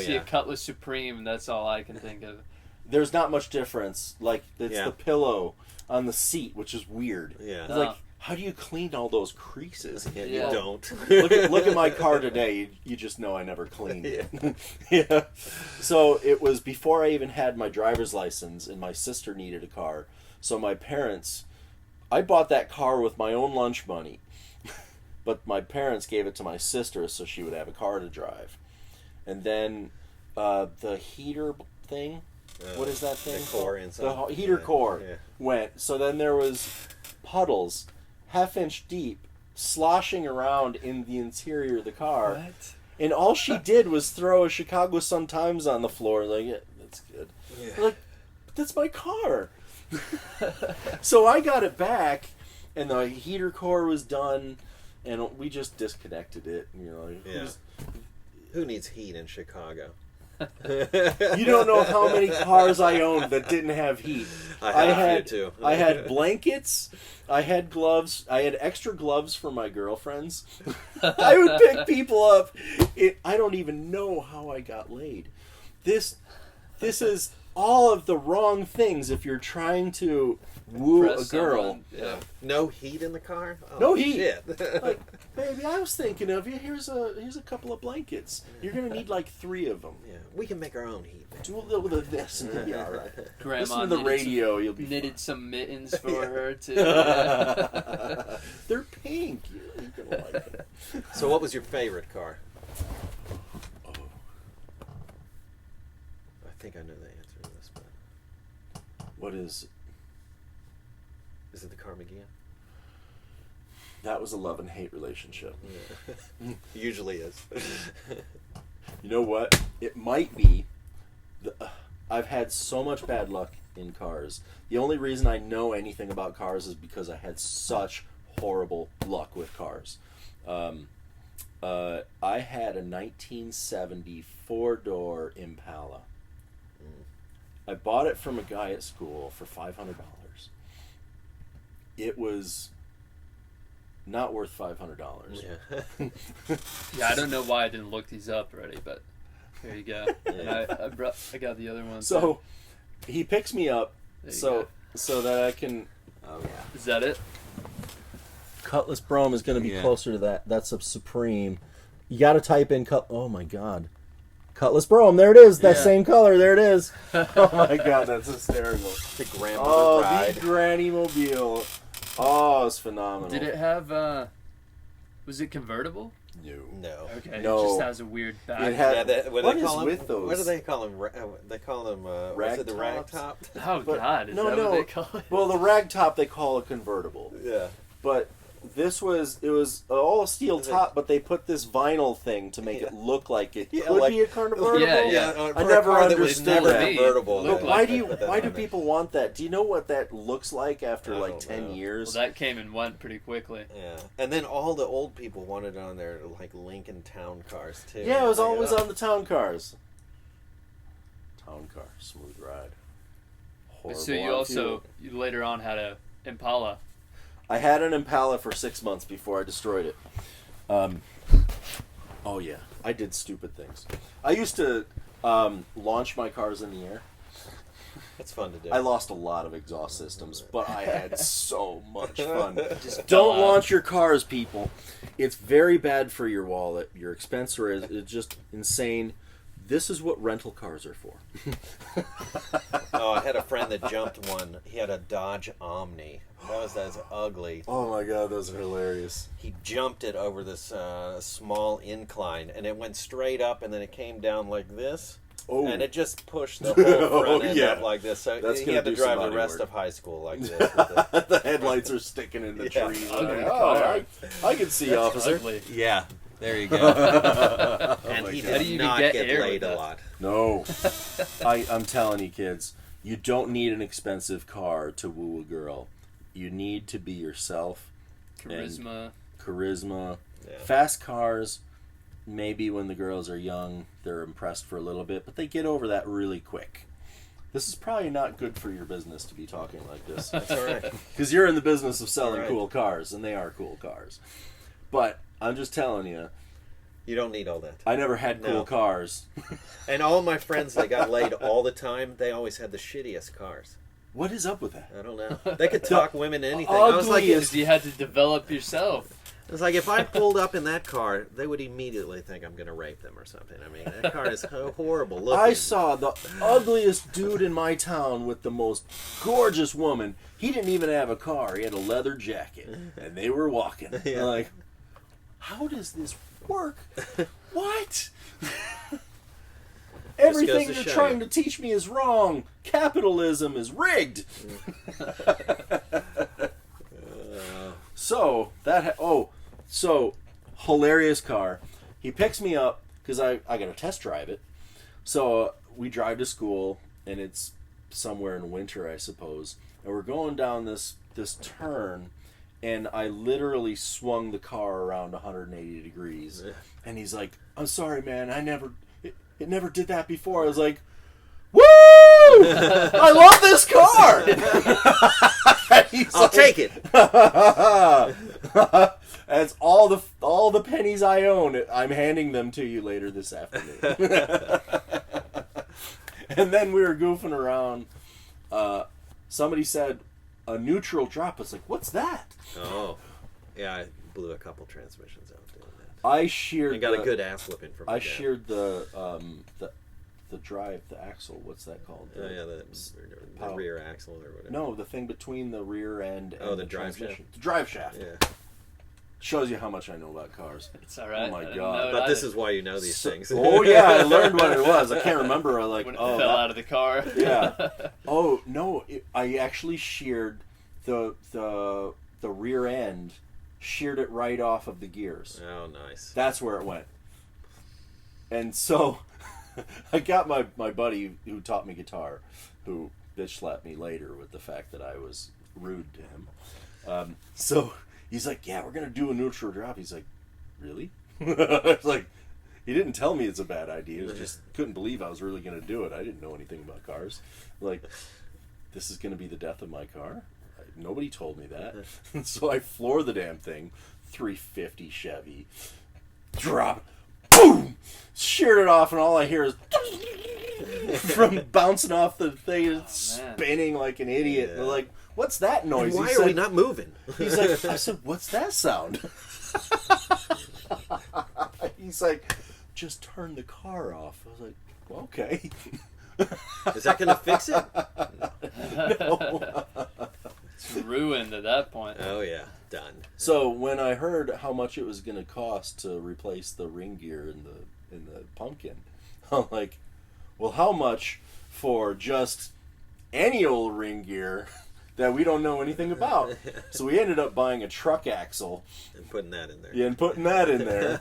see a Cutlass Supreme, and that's all I can think of. There's not much difference. Like, it's the pillow on the seat, which is weird. Yeah. It's like, how do you clean all those creases? Yeah, you don't. Look at my car today. You just know I never cleaned it. Yeah. So it was before I even had my driver's license, and my sister needed a car. So my parents, I bought that car with my own lunch money. But my parents gave it to my sister so she would have a car to drive. And then the heater thing, what is that thing? The core inside. The heater core went. So then there was puddles, half-inch deep, sloshing around in the interior of the car. What? And all she did was throw a Chicago Sun-Times on the floor. Like, yeah, that's good. Yeah. Like, that's my car. So I got it back, and the heater core was done. And we just disconnected it. Who needs heat in Chicago? You don't know how many cars I owned that didn't have heat. I had too. I had blankets. I had gloves. I had extra gloves for my girlfriends. I would pick people up. I don't even know how I got laid. This is all of the wrong things if you're trying to woo Impress a girl. someone, yeah. No heat in the car? Oh, No heat. Shit. Like, baby, I was thinking of you. Here's a couple of blankets. You're gonna need like 3 of them. Yeah, we can make our own heat. Man. Do a little bit of this and you'll be all right. Grandma Listen to the radio. You'll be knitted fine. some mittens for her too. They're pink. You're gonna like it. So what was your favorite car? Oh, I think I know the answer to this, but what is? is it the Carmageddon? That was a love and hate relationship. Yeah. Usually is. You know what? It might be. I've had so much bad luck in cars. The only reason I know anything about cars is because I had such horrible luck with cars. I had a 1970 4-door Impala. I bought it from a guy at school for $500. It was not worth $500. Yeah. Yeah, I don't know why I didn't look these up already, but here you go. And I got the other one. So he picks me up There you so that I can. Oh yeah. Is that it? Cutlass Brome is going to be Yeah. closer to that. That's a Supreme. You got to type in Oh my God, Cutlass Brome. There it is. That Yeah. same color. There it is. Oh my God, that's hysterical. The grandmother Oh, ride. the Granny Mobile. Oh, it's phenomenal. Did it have? Was it convertible? No. Okay, No. it just has a weird back. It had- Yeah, what What they is call 'em? with those? What do they call them? They call them. Was it the rag Rag top? Oh But- God, is no, that no. what they call it? Well, the rag top they call a convertible, Yeah. but it was all steel Is it- top, but they put this vinyl thing to make Yeah. it look like it Yeah, could like- be a convertible. Yeah. for I a never car that was understood never that. convertible. Look But they- why they do put that why on do there. people want that? Do you know what that looks like after I like don't 10 know. years? Well, that came and went pretty quickly. Yeah, and then all the old people wanted on their like Lincoln Town cars too. Yeah, it was Like, always oh. on the town cars. Town car, smooth ride. But Horrible so you on also fuel. you later on had a Impala. I had an Impala for 6 months before I destroyed it. Oh yeah, I did stupid things. I used to launch my cars in the air. That's fun to do. I lost a lot of exhaust systems, but I had so much fun. Just Don't fell out. launch your cars, people. It's very bad for your wallet. Your expense rate is just insane. This is what rental cars are for. Oh, I had a friend that jumped one. He had a Dodge Omni. That's ugly. Oh my god, those are hilarious. He jumped it over this small incline, and it went straight up, and then it came down like this. Oh. And it just pushed the whole front end yeah. up like this. So That's he gonna had to do some drive the body rest work. of high school like this. With the, The headlights are sticking in the Yeah. trees. Ugly Like, car. I can see, That's officer. ugly. yeah, there you go. And my he God. How do did you not get get air laid with a that? lot. No. I'm telling you, kids, you don't need an expensive car to woo a girl. You need to be yourself. Charisma. Charisma. Yeah. Fast cars, maybe when the girls are young, they're impressed for a little bit, but they get over that really quick. This is probably not good for your business to be talking like this. That's all right. Because you're in the business of selling Right. cool cars, and they are cool cars. But I'm just telling you, You don't need all that. I never had cool No. cars. And all my friends that got laid all the time, they always had the shittiest cars. What is up with that? I don't know. They could talk women into anything. I was like, ugliest- Because you had to develop yourself. it's like if I pulled up in that car, they would immediately think I'm going to rape them or something. I mean, that car is horrible looking. I saw the ugliest dude in my town with the most gorgeous woman. He didn't even have a car. He had a leather jacket, and they were walking. Yeah. I'm like, how does this work? What? Everything goes to you're show trying you. to teach me is wrong. Capitalism is rigged. So so hilarious car. He picks me up because I got to test drive it. So we drive to school, and it's somewhere in winter, I suppose. And we're going down this turn, and I literally swung the car around 180 degrees. And he's like, "I'm sorry, man. It never did that before. I was like, woo! I love this car! I'll take it. That's all the pennies I own. I'm handing them to you later this afternoon. And then we were goofing around. Somebody said a neutral drop. I was like, what's that? Oh, yeah, I blew a couple transmissions out doing that. I sheared. I got a good ass whipping from. I sheared the drive, the axle. What's that called? Oh yeah, the rear axle or whatever. No, the thing between the rear end and the drive transmission. shaft. The drive shaft. Yeah. Shows you how much I know about cars. It's all right. Oh my I didn't God. know it But this either. is why you know these things. Oh yeah, I learned what it was. I can't remember. Like, when it oh, fell that- out of the car. Yeah. Oh no, I actually sheared the rear end, sheared it right off of the gears. Oh, nice. That's where it went. And so, I got my buddy who taught me guitar, who bitch slapped me later with the fact that I was rude to him. So he's like, "Yeah, we're gonna do a neutral drop." He's like, "Really?" It's like, he didn't tell me it's a bad idea. He was just couldn't believe I was really gonna do it. I didn't know anything about cars. Like, this is gonna be the death of my car. Nobody told me that. So I floor the damn thing, 350 Chevy, drop, boom, sheared it off, and all I hear is from bouncing off the thing, it's spinning like an idiot. Yeah. They're like, "What's that noise?" Why He are we said- not moving? He's like, I said, "What's that sound?" He's like, "Just turn the car off." I was like, well, "Okay." Is that going to fix it? No. It's ruined at that point. Oh yeah, done. So when I heard how much it was going to cost to replace the ring gear in the pumpkin, I'm like, well, how much for just any old ring gear that we don't know anything about? So we ended up buying a truck axle. And putting that in there. Yeah, and putting that in there.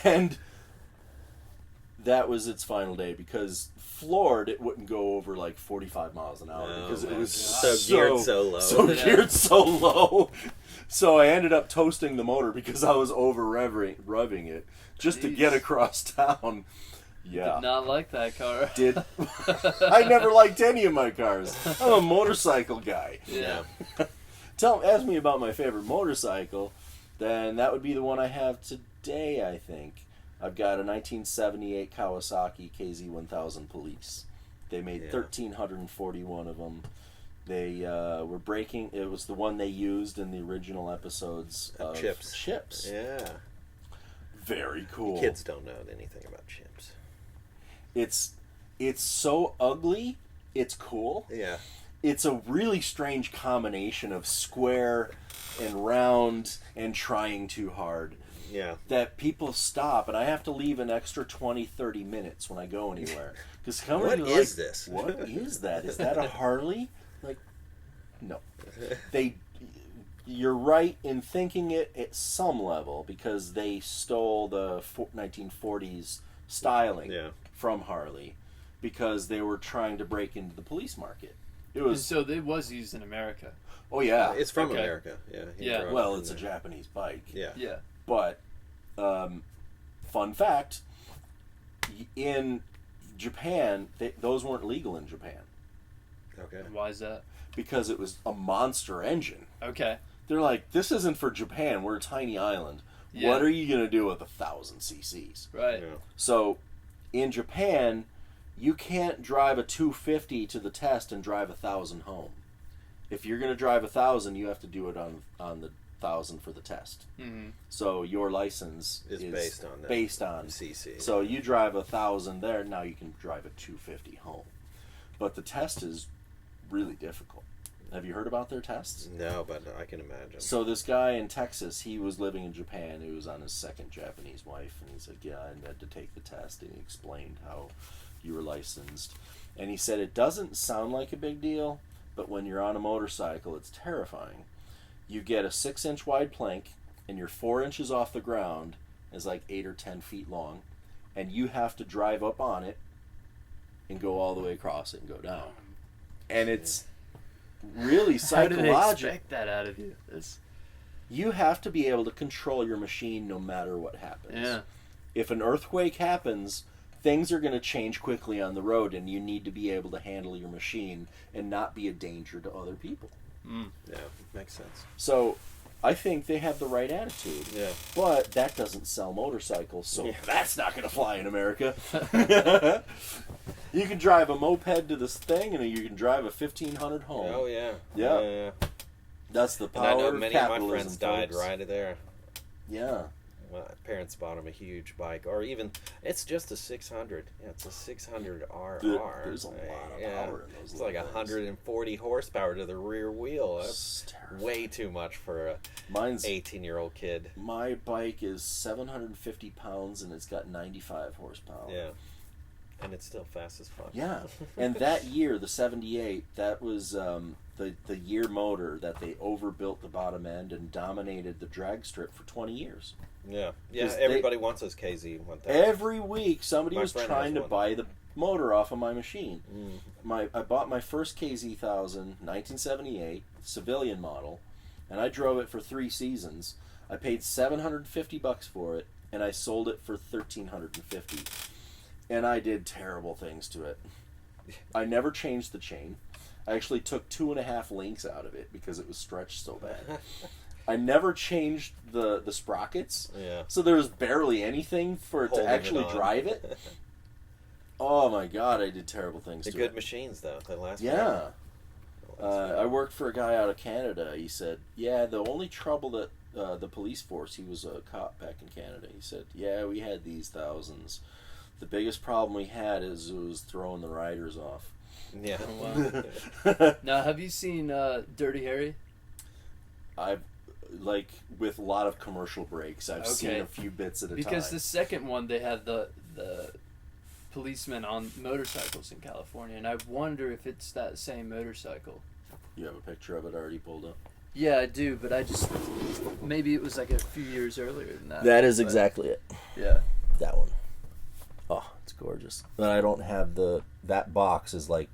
And that was its final day because floored it wouldn't go over like 45 miles an hour because it my was God. So geared so low. So Yeah. geared so low. So I ended up toasting the motor because I was over revving it just to Jeez. get across town. Yeah. Did not like that car. I never liked any of my cars. I'm a motorcycle guy. Yeah. Ask me about my favorite motorcycle, then that would be the one I have today, I think. I've got a 1978 Kawasaki KZ1000 Police. They made 1,341 of them. They were breaking. It was the one they used in the original episodes of Chips. Yeah. Very cool. Kids don't know anything about chips. It's so ugly. It's cool. Yeah. It's a really strange combination of square and round and trying too hard. Yeah. That people stop, and I have to leave an extra 20, 30 minutes when I go anywhere. Because What is this? What is that? Is that a Harley? Like, no. You're right in thinking it at some level because they stole the 1940s styling from Harley because they were trying to break into the police market. So it was used in America. Oh yeah, It's from Okay. America. Yeah. he Yeah. grew up well, in it's a there. Japanese bike. Yeah. Yeah. But, fun fact, in Japan, those weren't legal in Japan Okay. Why is that? because it was a monster engine. Okay. They're like, this isn't for Japan. We're a tiny island. Yeah. What are you going to do with 1,000 cc's? Right. Yeah. So, in Japan, you can't drive a 250 to the test and drive 1,000 home. If you're going to drive 1,000, you have to do it on the 1,000 for the test. Mm-hmm. So your license Is based on that. Based on CC. So you drive 1,000 there, now you can drive a 250 home. But the test is really difficult. Have you heard about their tests? No, but I can imagine. So this guy in Texas, he was living in Japan. He was on his second Japanese wife, and he said, "Yeah, I had to take the test." And he explained how you were licensed, and he said it doesn't sound like a big deal, but when you're on a motorcycle, it's terrifying. You get a 6-inch wide plank, and you're 4 inches off the ground, is like 8 or 10 feet long, and you have to drive up on it and go all the way across it and go down. And it's really How do they psychological. expect that out of you? You have to be able to control your machine no matter what happens. Yeah. If an earthquake happens, things are going to change quickly on the road, and you need to be able to handle your machine and not be a danger to other people. Yeah, makes sense. So I think they have the right attitude. Yeah. But that doesn't sell motorcycles, so that's not going to fly in America. You can drive a moped to this thing, and you can drive a 1500 home. Oh, yeah. Yeah. That's the power and I know of many of capitalism, my friends died folks. right there. Yeah. My parents bought them a huge bike, or even it's just a 600. Yeah, it's a 600 RR. There's a lot of power in those. It's like 140 horsepower to the rear wheel. That's That's way too much for a Mine's 18-year-old kid. My bike is 750 pounds, and it's got 95 horsepower. Yeah, and it's still fast as fuck. Yeah, and that year, the 78, that was the year motor that they overbuilt the bottom end and dominated the drag strip for 20 years. Yeah. Because Everybody wants those KZ 1000. Every week, somebody My was friend trying has to one. buy the motor off of my machine. I bought my first KZ 1000, 1978, civilian model, and I drove it for 3 seasons. I paid $750 for it, and I sold it for $1,350. And I did terrible things to it. I never changed the chain. I actually took 2.5 links out of it because it was stretched so bad. I never changed the sprockets, Yeah. so there was barely anything for it Holding to it actually on. drive it. Oh my god, I did terrible things They're to good it. machines, though. They last Yeah. forever. I worked for a guy out of Canada. He said, yeah, the only trouble that the police force, he was a cop back in Canada, he said, yeah, we had these thousands. The biggest problem we had is it was throwing the riders off. Yeah. Oh, wow. Now, have you seen Dirty Harry? I've, like, with a lot of commercial breaks, I've seen Okay. a few bits at a Because time. the second one, they had the policemen on motorcycles in California, and I wonder if it's that same motorcycle. You have a picture of it already pulled up? Yeah, I do, but I just maybe it was like a few years earlier than that. That is but- exactly it. Yeah. That one. Oh, it's gorgeous. But I don't have that box is like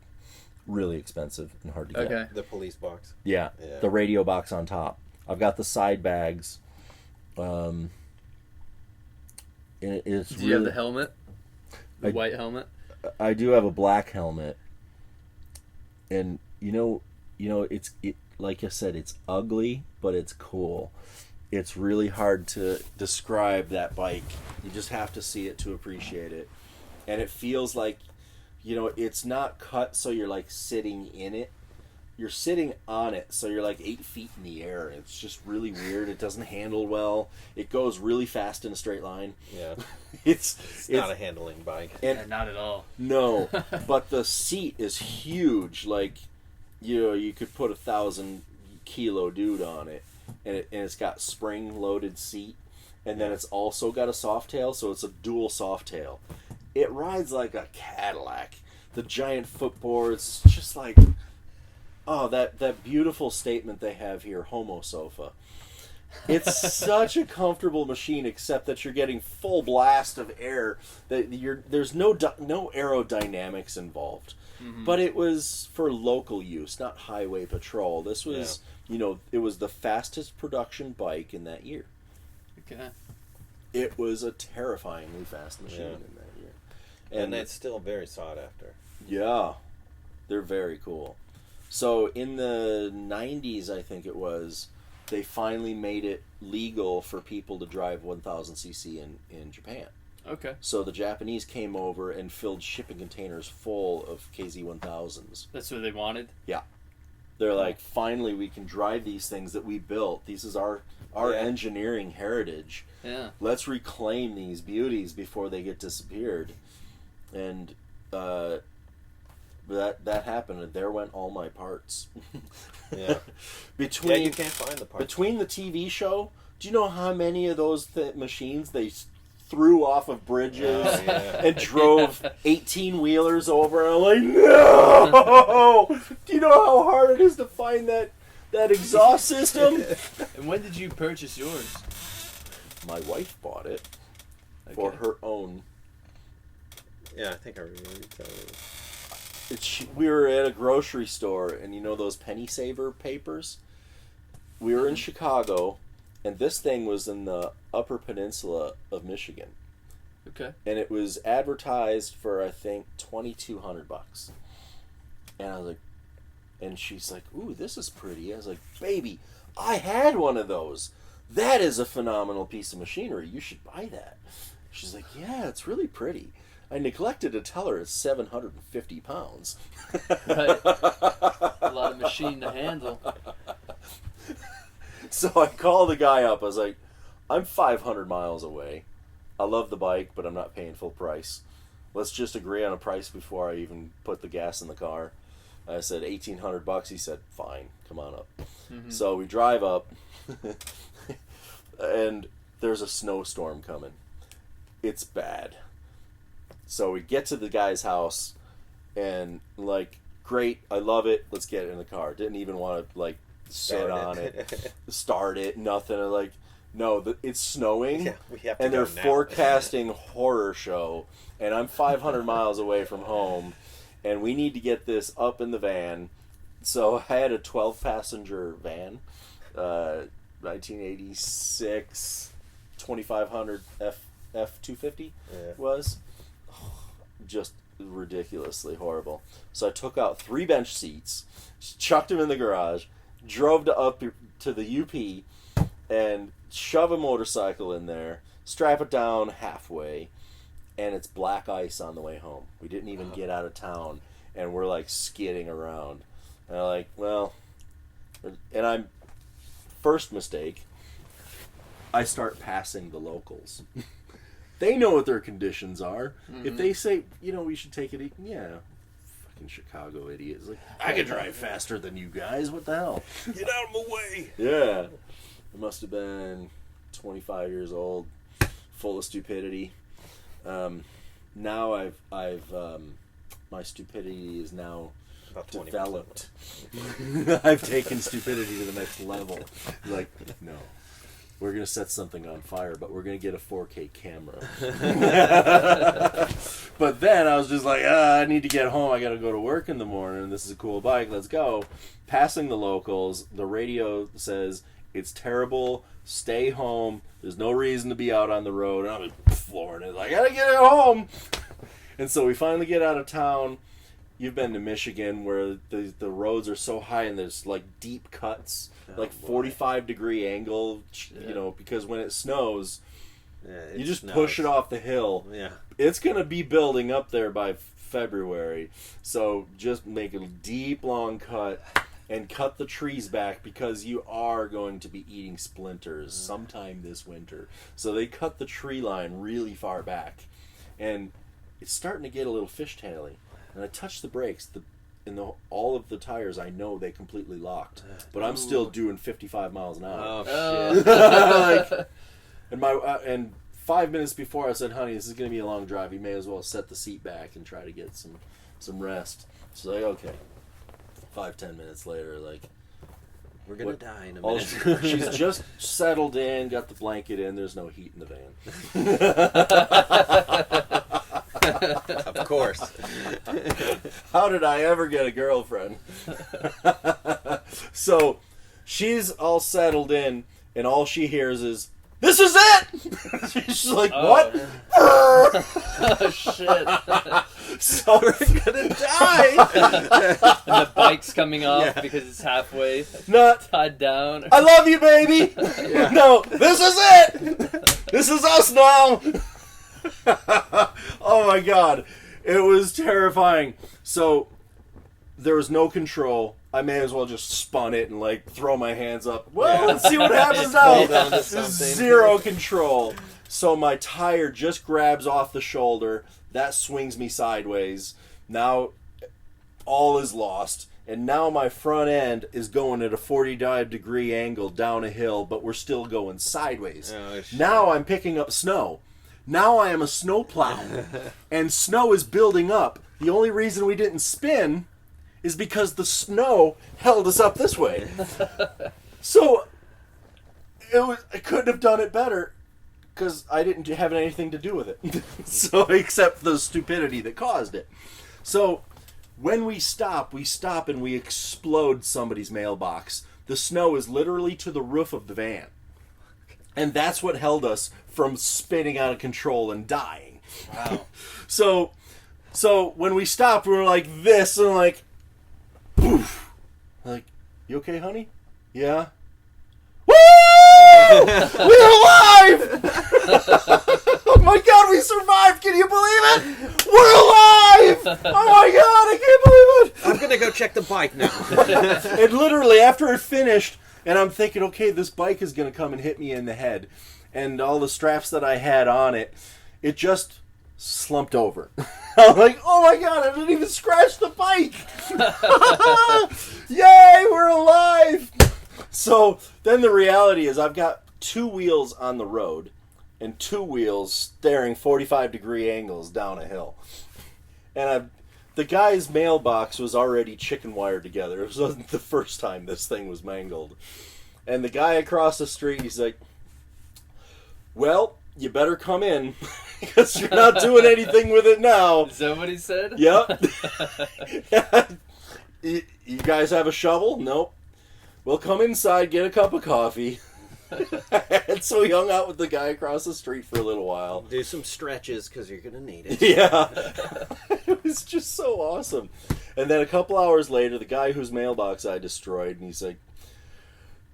really expensive and hard to get. Okay. The police box. Yeah, Yeah. the radio box on top. I've got the side bags. It's Do you have the helmet? The white helmet? I do have a black helmet, and you know, it's like I said, it's ugly, but it's cool. It's really hard to describe that bike. You just have to see it to appreciate it, and it feels like, it's not cut so you're like sitting in it. You're sitting on it, so you're like 8 feet in the air. It's just really weird. It doesn't handle well. It goes really fast in a straight line. Yeah. It's Not a handling bike. and Yeah, not at all. no, but the seat is huge. Like, you could put 1,000-kilo dude on it, and it's got spring-loaded seat, and then it's also got a soft tail, so it's a dual soft tail. It rides like a Cadillac. The giant footboards, just like, oh, that beautiful statement they have here, homo sofa. It's such a comfortable machine, except that you're getting full blast of air. There's no aerodynamics involved. Mm-hmm. But it was for local use, not highway patrol. This was, it was the fastest production bike in that year. Okay. It was a terrifyingly fast machine Yeah. in that year. And it's still very sought after. Yeah, they're very cool. So in the 90s, I think it was, they finally made it legal for people to drive 1000cc in Japan. Okay. So the Japanese came over and filled shipping containers full of KZ1000s. That's what they wanted? Yeah. They're like, finally we can drive these things that we built. This is our engineering heritage. Yeah. Let's reclaim these beauties before they get disappeared. And that happened, and there went all my parts. Yeah. You can't find the parts. Between the TV show, do you know how many of those machines they threw off of bridges and drove 18-wheelers over? And I'm like, no! Do you know how hard it is to find that exhaust system? And when did you purchase yours? My wife bought it for her own. Yeah, I think I remember you telling me. We were at a grocery store, and you know those penny saver papers? We were in Chicago, and this thing was in the Upper Peninsula of Michigan. Okay. And it was advertised for, I think, $2,200. And I was like, and she's like, ooh, this is pretty. I was like, baby, I had one of those. That is a phenomenal piece of machinery. You should buy that. She's like, yeah, it's really pretty. I neglected to tell her it's 750 pounds. Right. A lot of machine to handle. So I called the guy up. I was like, I'm 500 miles away. I love the bike, but I'm not paying full price. Let's just agree on a price before I even put the gas in the car. I said $1,800. He said, fine, come on up. Mm-hmm. So we drive up, and there's a snowstorm coming. It's bad. So we get to the guy's house, and like, great, I love it. Let's get it in the car. Didn't even want to like sit on it, start it, nothing. I'm like, no, it's snowing, yeah, we have to and go they're now. forecasting horror show, and I'm 500 miles away from home, and we need to get this up in the van. So I had a 12-passenger van, 1986 2500 F250 was. Just ridiculously horrible. So I took out 3 bench seats, chucked them in the garage, drove up to the UP, and shove a motorcycle in there, strap it down halfway, and it's black ice on the way home. We didn't even get out of town, and we're like skidding around. And I'm like, well, and I'm, first mistake, I start passing the locals. They know what their conditions are. Mm-hmm. If they say, we should take it, yeah, fucking Chicago idiots. Like, I can drive faster than you guys. What the hell? Get out of my way. Yeah. I must have been 25 years old, full of stupidity. Now I've my stupidity is now developed. I've taken stupidity to the next level. Like, no. We're going to set something on fire, but we're going to get a 4K camera. But then I was just like, I need to get home. I got to go to work in the morning. This is a cool bike. Let's go. Passing the locals, the radio says, it's terrible. Stay home. There's no reason to be out on the road. And I'm just flooring it. Like, I got to get it home. And so we finally get out of town. You've been to Michigan where the roads are so high and there's like deep cuts, like 45-degree angle, because when it snows, you just push it off the hill. Yeah, it's going to be building up there by February. So just make a deep, long cut and cut the trees back because you are going to be eating splinters sometime this winter. So they cut the tree line really far back. And it's starting to get a little fishtaily. And I touched the brakes, all of the tires, I know they completely locked. But I'm still doing 55 miles an hour. Oh, shit. And 5 minutes before I said, honey, this is going to be a long drive. You may as well set the seat back and try to get some rest. She's like, okay. 5-10 minutes later, like, we're going to die in a minute. She's just settled in, got the blanket in. There's no heat in the van. Of course. How did I ever get a girlfriend? So she's all settled in, and all she hears is, "This is it!" She's like, "What?" Oh, shit. So we're gonna die. And the bike's coming off because it's halfway tied down. I love you, baby. Yeah. No, this is it. This is us now. Oh my god, it was terrifying. So there was no control. I may as well just spun it and like throw my hands up. Well, let's see what happens now. Zero control. So my tire just grabs off the shoulder. That swings me sideways. Now all is lost. And now my front end is going at a 45-degree angle down a hill, but we're still going sideways. Oh, now I'm picking up snow. Now I am a snowplow, and snow is building up. The only reason we didn't spin is because the snow held us up this way. So I couldn't have done it better because I didn't have anything to do with it. So except the stupidity that caused it. So when we stop and we explode somebody's mailbox. The snow is literally to the roof of the van. And that's what held us from spinning out of control and dying. Wow. So when we stopped, we were like this, and like, poof. Like, you okay, honey? Yeah. Woo! We're alive! Oh my God, we survived! Can you believe it? We're alive! Oh my God, I can't believe it! I'm gonna go check the bike now. And literally, after it finished, and I'm thinking, okay, this bike is gonna come and hit me in the head, and all the straps that I had on it, it just slumped over. I'm like, oh my God, I didn't even scratch the bike! Yay, we're alive! So then the reality is I've got 2 wheels on the road and 2 wheels staring 45-degree angles down a hill. And the guy's mailbox was already chicken wired together. It wasn't the first time this thing was mangled. And the guy across the street, he's like, well, you better come in because you're not doing anything with it now. Is that what he said? Yep. You guys have a shovel? Nope. Well, come inside, get a cup of coffee. And so we hung out with the guy across the street for a little while. Do some stretches because you're gonna need it. Yeah. It was just so awesome. And then a couple hours later, the guy whose mailbox I destroyed, and he's like,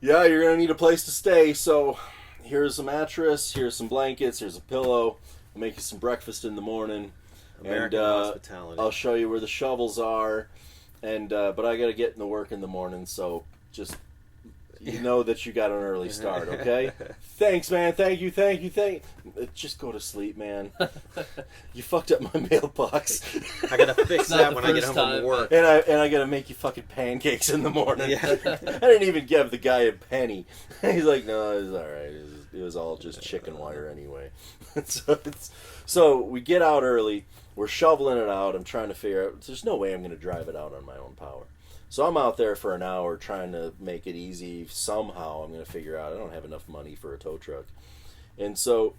yeah, you're gonna need a place to stay, so here's a mattress, here's some blankets, here's a pillow. I'll make you some breakfast in the morning. American hospitality. I'll show you where the shovels are. And but I got to get into work in the morning, so just you know that you got an early start, okay? Thanks, man. Thank you. Just go to sleep, man. You fucked up my mailbox. I gotta fix that when I get home time. from work. And I gotta make you fucking pancakes in the morning. Yeah. I didn't even give the guy a penny. He's like, no, it was all right. It was all just chicken wire anyway. So we get out early. We're shoveling it out. I'm trying to figure out. There's no way I'm going to drive it out on my own power. So I'm out there for an hour trying to make it easy. Somehow I'm going to figure out I don't have enough money for a tow truck. And so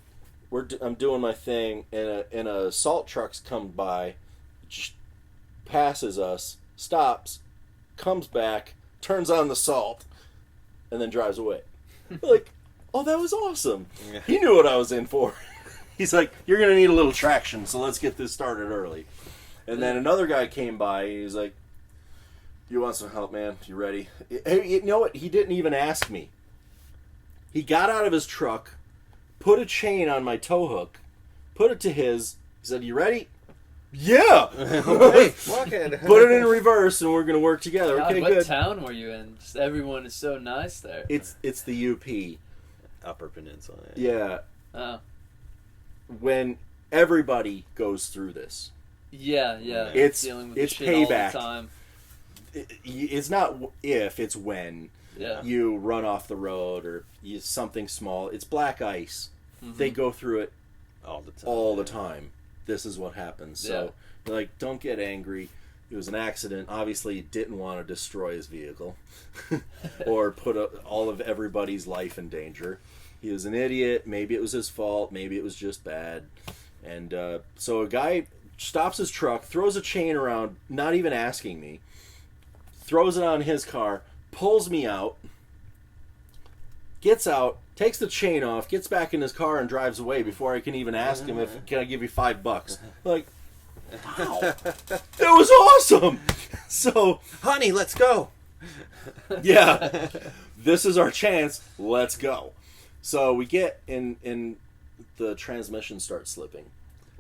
I'm doing my thing, and a salt truck's come by, just passes us, stops, comes back, turns on the salt, and then drives away. We're like, oh, that was awesome. Yeah. He knew what I was in for. He's like, you're going to need a little traction, so let's get this started early. And then another guy came by, and he's like, you want some help, man? You ready? Hey, you know what? He didn't even ask me. He got out of his truck, put a chain on my tow hook, put it to his. He said, you ready? Yeah! Okay, walk it. Put it in reverse, and we're going to work together. God, Okay, what good. town were you in? Just everyone is so nice there. It's the UP. Upper Peninsula. Yeah. Oh. When everybody goes through this. Yeah. It's dealing with it's shit all payback. the time. It's not if, it's when Yeah. you run off the road or something small. It's black ice. Mm-hmm. They go through it All the time. all the time. This is what happens. So, like, don't get angry. It was an accident. Obviously, he didn't want to destroy his vehicle or put all of everybody's life in danger. He was an idiot. Maybe it was his fault. Maybe it was just bad. And so a guy stops his truck, throws a chain around, not even asking me, throws it on his car, pulls me out, gets out, takes the chain off, gets back in his car, and drives away before I can even ask him can I give you $5? Like, wow, that was awesome. So, honey, let's go. yeah, this is our chance. Let's go. So we get in the transmission starts slipping.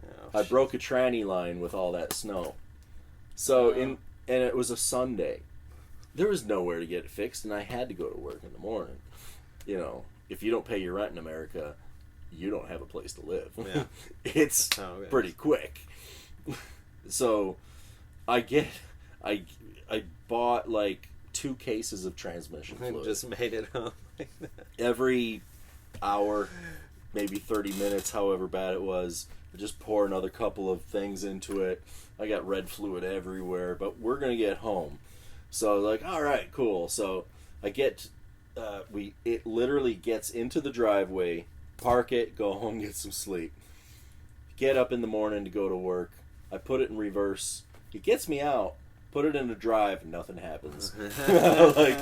Oh, I broke a tranny line with all that snow. So and it was a Sunday. There was nowhere to get it fixed, and I had to go to work in the morning. You know, if you don't pay your rent in America, you don't have a place to live. Yeah. It's pretty quick. So I bought like 2 cases of transmission fluid. Just made it home. Every hour, maybe 30 minutes, however bad it was, I just pour another couple of things into it. I got red fluid everywhere, but we're gonna get home. So like, all right, cool. So I get, it literally gets into the driveway, park it, go home, get some sleep. Get up in the morning to go to work. I put it in reverse. It gets me out. Put it in the drive, nothing happens. Like,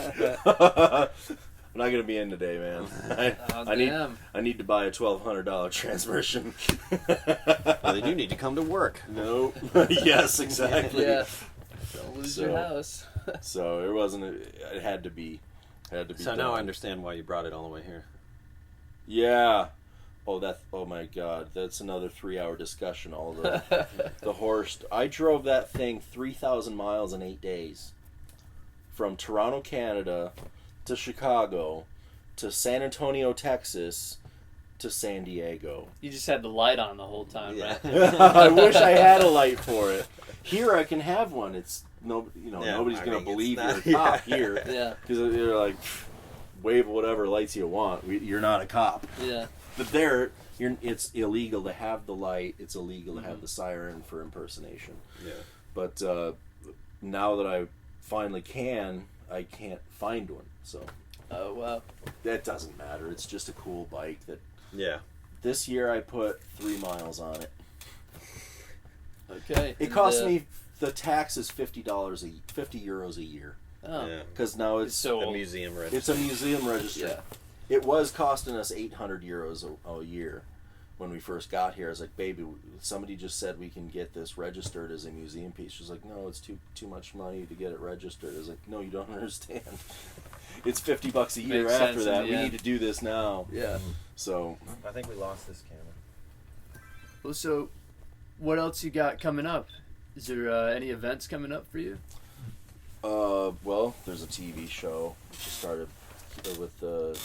I'm not gonna be in today, man. I need to buy a $1,200 transmission. Well, then you need to come to work. Nope. Yes, exactly. Yeah. Don't lose your house. So it wasn't. It had to be. So done. Now I understand why you brought it all the way here. Yeah. Oh my God, that's another 3-hour discussion. All the horse. I drove that thing 3,000 miles in 8 days, from Toronto, Canada, to Chicago, to San Antonio, Texas, to San Diego. You just had the light on the whole time, Yeah. right? I wish I had a light for it. Here I can have one. It's nobody's gonna believe you're a cop here. Yeah. Because you're like, wave whatever lights you want. You're not a cop. Yeah. But there, it's illegal to have the light. It's illegal to have the siren for impersonation. Yeah. But now that I finally can, I can't find one. So. Oh wow. That doesn't matter. It's just a cool bike that. Yeah. This year I put 3 miles on it. Okay. It cost me, the tax is €50 €50 a year. Oh. Yeah. Because now it's so A old. museum register. It's a museum register. Yeah. It was costing us €800 a year when we first got here. I was like, baby, somebody just said we can get this registered as a museum piece. She's like, no, it's too much money to get it registered. I was like, no, you don't understand. It's $50 a year Makes after sense in that. the We end. need to do this now. Yeah. So, I think we lost this camera. Well, so what else you got coming up? Is there any events coming up for you? well, there's a TV show. Started with the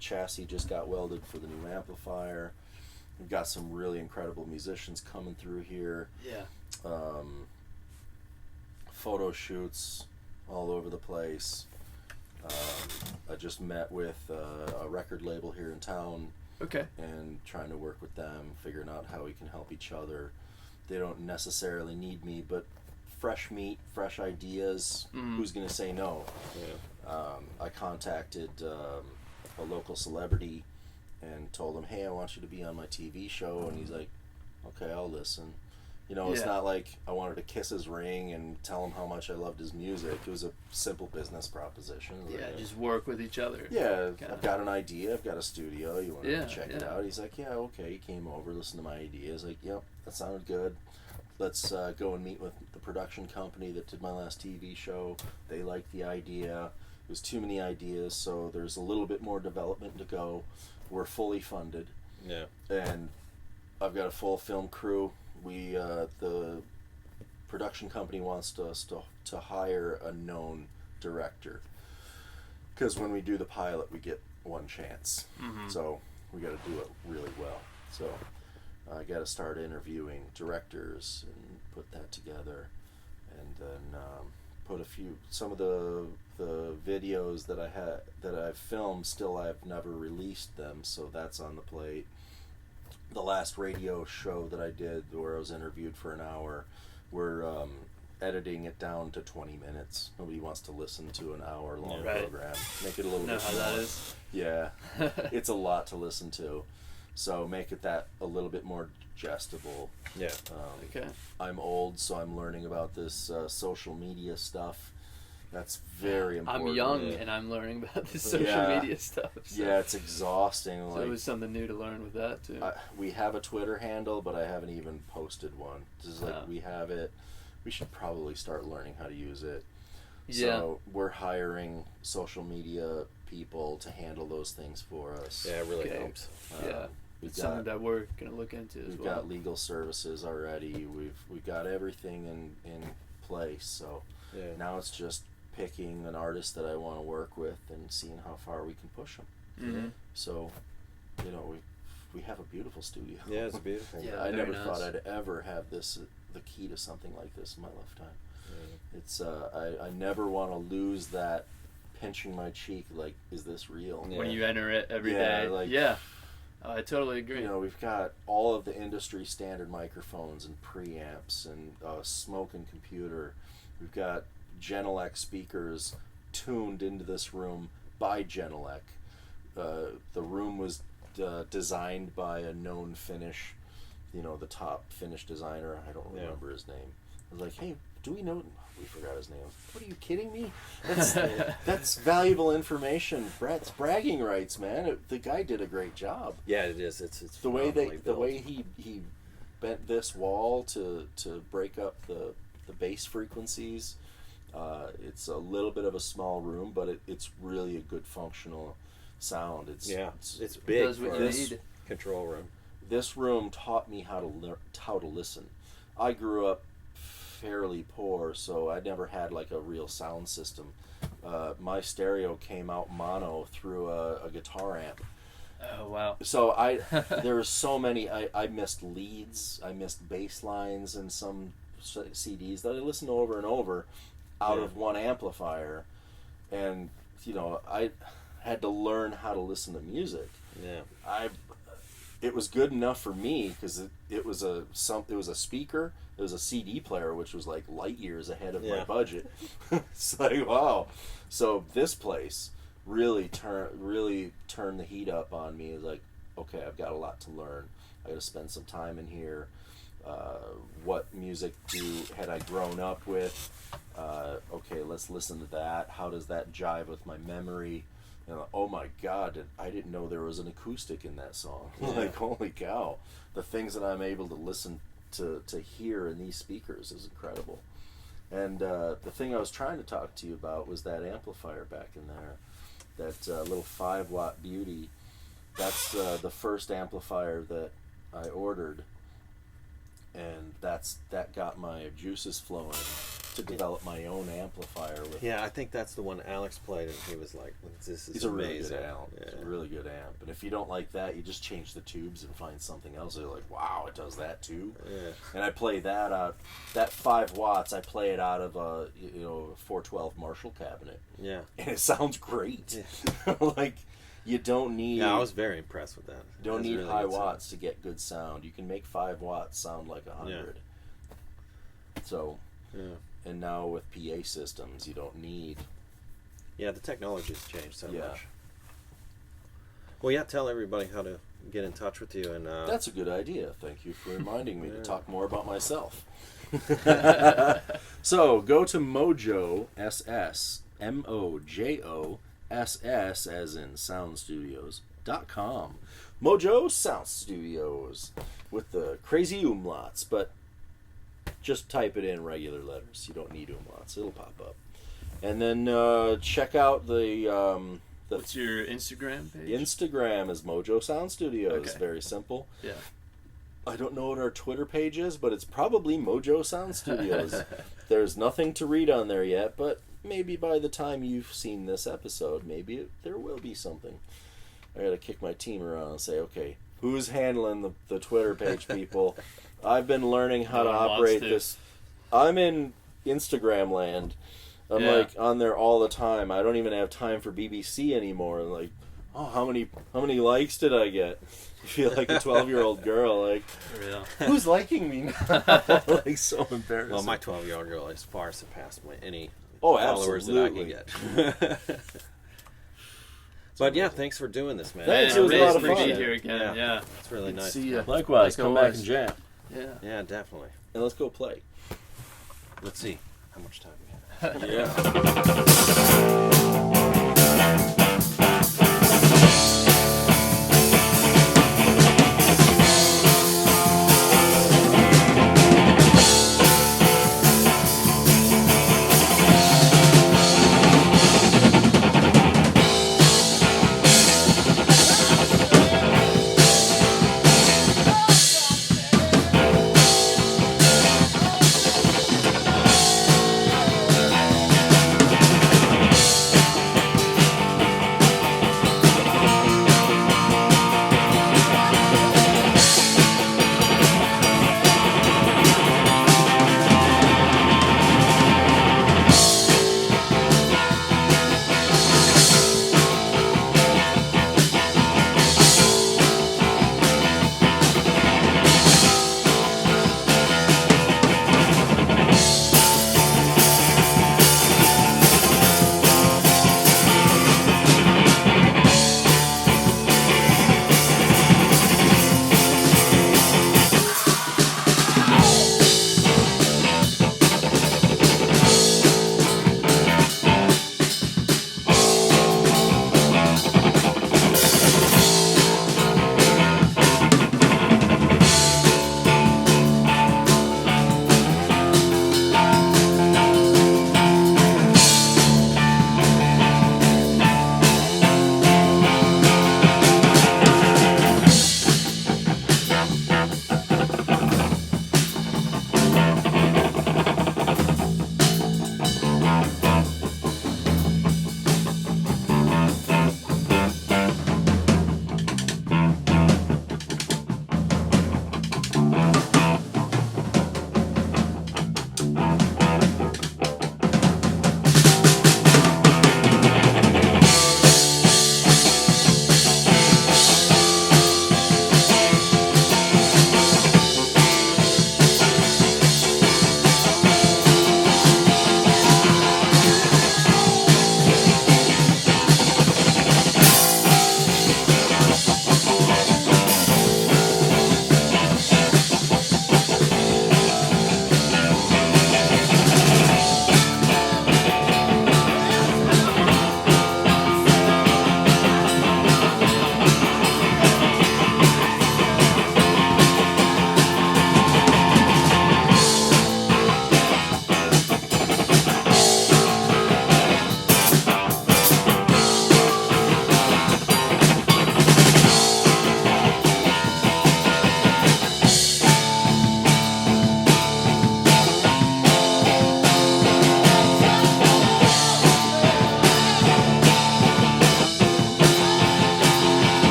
chassis just got welded for the new amplifier. We've got some really incredible musicians coming through here. Yeah. Photo shoots all over the place. I just met with a record label here in town Okay. and trying to work with them, figuring out how we can help each other. They don't necessarily need me, but fresh meat, fresh ideas. Who's going to say no? Yeah. I contacted a local celebrity and told him, hey, I want you to be on my TV show. And he's like, okay, I'll listen. You know, it's Yeah. not like I wanted to kiss his ring and tell him how much I loved his music. It was a simple business proposition. Yeah, Like, just work with each other. yeah, Kinda. I've got an idea. I've got a studio. You want Yeah, to check it yeah. out? He's like, yeah, okay. He came over, listened to my ideas. Like, yep, that sounded good. Let's go and meet with the production company that did my last TV show. They liked the idea. It was too many ideas, so there's a little bit more development to go. We're fully funded, Yeah. and I've got a full film crew. We the production company wants us to hire a known director, because when we do the pilot we get one chance. So we got to do it really well. So I got to start interviewing directors and put that together, and then put some of the videos that I've filmed. Still, I've never released them, so that's on the plate. The last radio show that I did, where I was interviewed for an hour, we're editing it down to 20 minutes. Nobody wants to listen to an hour-long Right. program. Make it a little Know bit how more. that is? Yeah, it's a lot to listen to. So make it that a little bit more digestible. Yeah. Okay. I'm old, so I'm learning about this social media stuff. That's very important. I'm young Yeah. and I'm learning about this social Yeah. media stuff. So. Yeah, it's exhausting. So Like, it was something new to learn with that too. we have a Twitter handle, but I haven't even posted one. Just like we have it. We should probably start learning how to use it. Yeah. So we're hiring social media people to handle those things for us. Yeah, it really Okay. helps. Yeah. We've It's something got, that we're gonna look into as we've well. got legal services already. We've got everything in place. So Yeah. now it's just picking an artist that I want to work with and seeing how far we can push them. Mhm. So, you know, we have a beautiful studio. Yeah, it's beautiful. Yeah. I very never thought nice. I'd ever have the key to something like this in my lifetime. Yeah. It's I never want to lose that pinching my cheek. Like, is this real? Yeah. When you enter it every Yeah, day. like- Yeah. Oh, I totally agree. You know, we've got all of the industry standard microphones and preamps and smoke and computer. We've got Genelec speakers tuned into this room by Genelec. The room was designed by a known Finnish, the top Finnish designer. I don't Yeah. remember his name. I was like, hey, do we know? We forgot his name. What, are you kidding me? That's valuable information. Brett's bragging rights, man. The guy did a great job. Yeah, it is. It's the way he bent this wall to break up the bass frequencies. It's a little bit of a small room, but it's really a good functional sound. It's big does what for you this need. control room. This room taught me how to listen. I grew up fairly poor, so I never had like a real sound system. My stereo came out mono through a guitar amp. Oh wow! So there were so many. I missed leads. I missed bass lines in some CDs that I listened over and over out of one amplifier, and I had to learn how to listen to music. Yeah. It was good enough for me because it was a speaker. It was a CD player, which was like light years ahead of my budget. It's like, wow. So this place really turned the heat up on me. It's like, okay, I've got a lot to learn. I got to spend some time in here. What music had I grown up with? Okay, let's listen to that. How does that jive with my memory? Oh my God, I didn't know there was an acoustic in that song. Like, holy cow. The things that I'm able to listen to hear in these speakers is incredible. And the thing I was trying to talk to you about was that amplifier back in there. That little 5-watt beauty. That's the first amplifier that I ordered. And that got my juices flowing to develop my own amplifier. I think that's the one Alex played, and he was like, "This is He's a really amazing." good amp. Yeah. It's a really good amp. And if you don't like that, you just change the tubes and find something else. You're like, wow, it does that too. Yeah. And I play that out. That 5 watts, I play it out of a 412 Marshall cabinet. Yeah. And it sounds great. Yeah. Like, you don't need. Yeah, I was very impressed with that. You don't need really high watts to get good sound. You can make 5 watts sound like 100. Yeah. So. Yeah. And now with PA systems, you don't need. Yeah, the technology's changed so much. Well, tell everybody how to get in touch with you. And that's a good idea. Thank you for reminding me to talk more about myself. So go to MOJÖ SS, MOJÖ as in soundstudios.com. MOJÖ Sound Studios with the crazy umlauts, but just type it in regular letters. You don't need umlauts. It'll pop up. And then check out the what's your Instagram page? Instagram is MOJÖ Sound Studios. Okay. Very simple. Yeah. I don't know what our Twitter page is, but it's probably MOJÖ Sound Studios. There's nothing to read on there yet, but maybe by the time you've seen this episode, there will be something. I gotta kick my team around and say, okay, who's handling the Twitter page, people? I've been learning how to operate this. I'm in Instagram land. I'm like on there all the time. I don't even have time for BBC anymore. Like, oh, how many likes did I get? You feel like a 12-year-old girl. Like, who's liking me now? Like, so embarrassing. Well, my 12-year-old girl has far surpassed any followers absolutely. That I can get. But thanks for doing this, man. Thanks, it was a lot of fun. Be here again. Yeah. It's really nice. See you. Likewise, come back and jam. Yeah, definitely. And let's go play. Let's see how much time we have.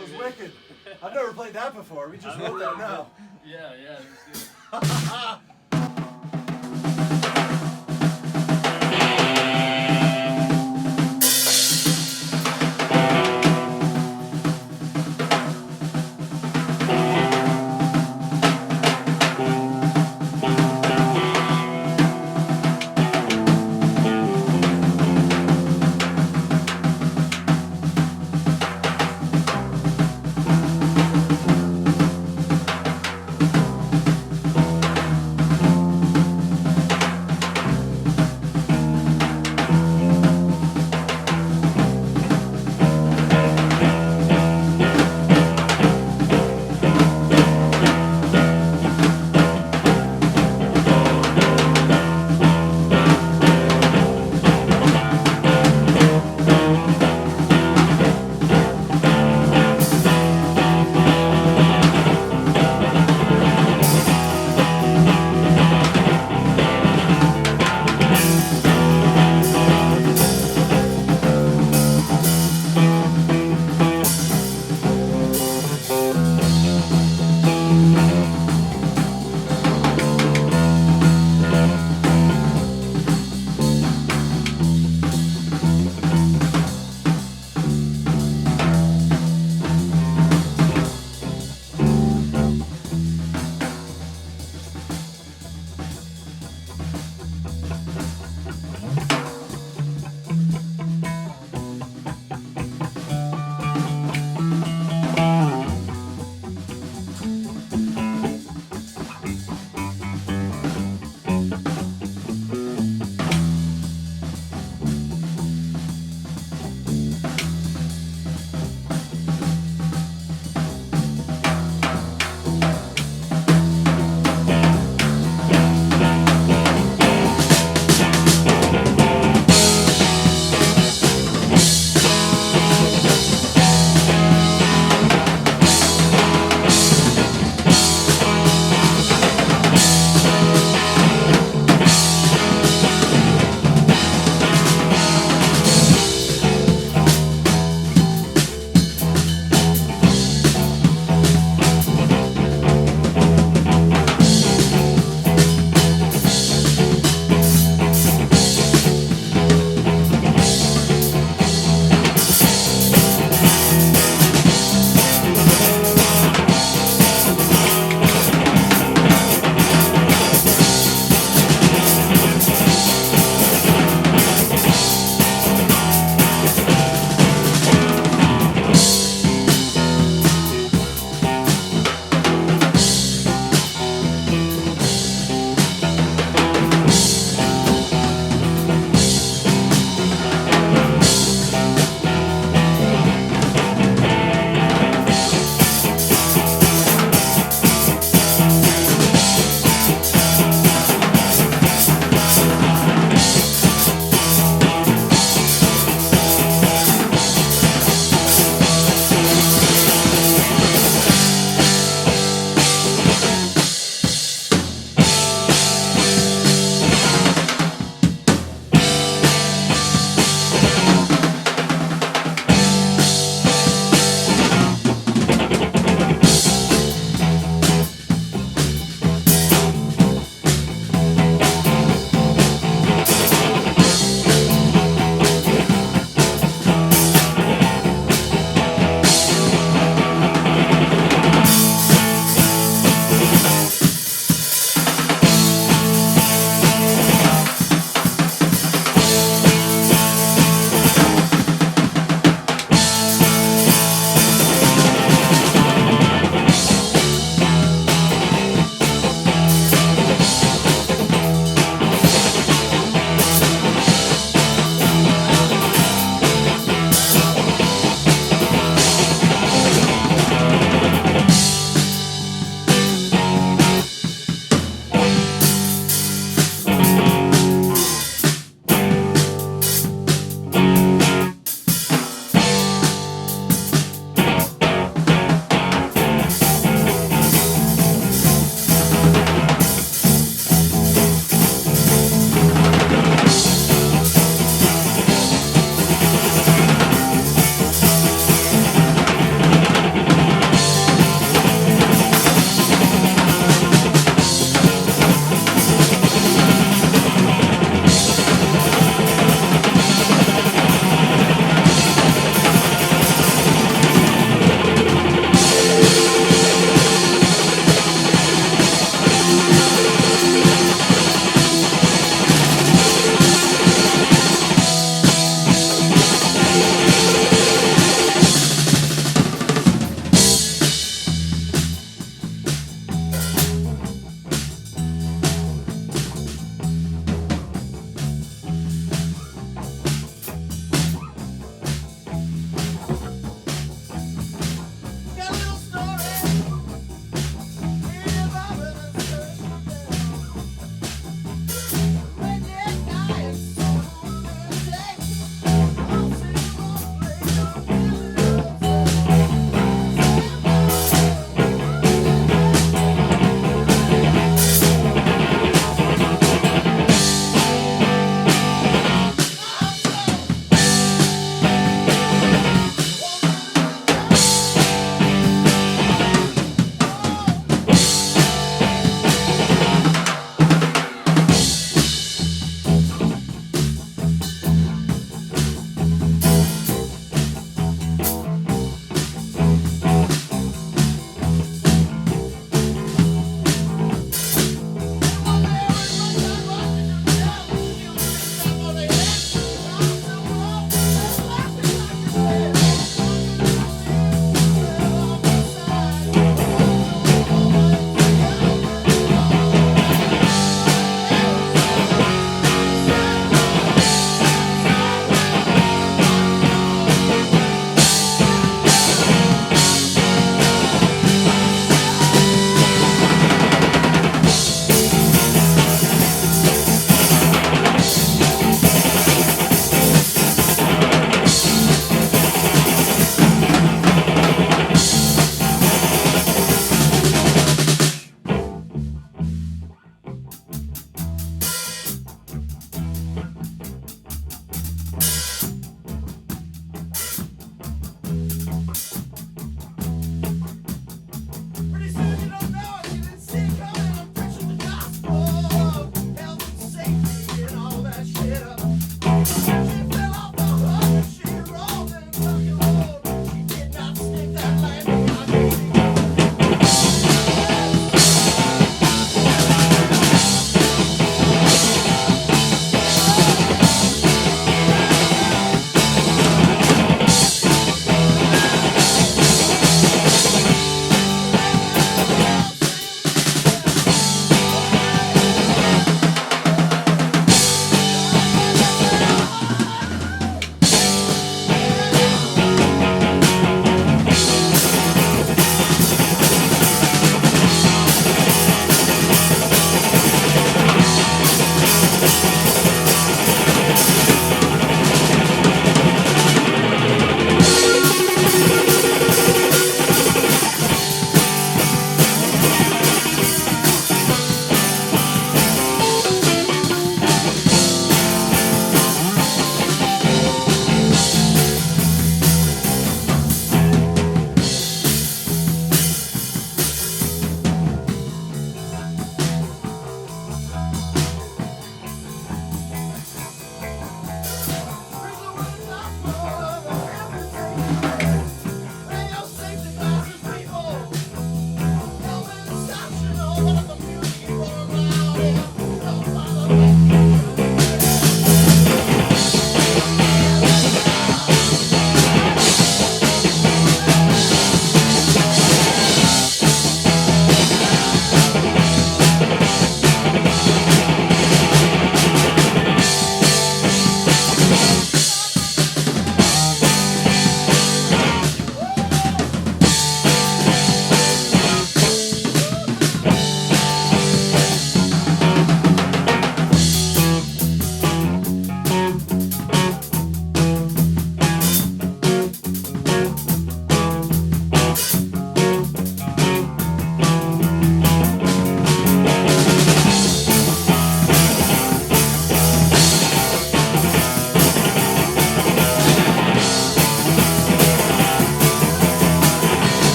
That was wicked. I've never played that before. We just wrote that now. Yeah, that's good.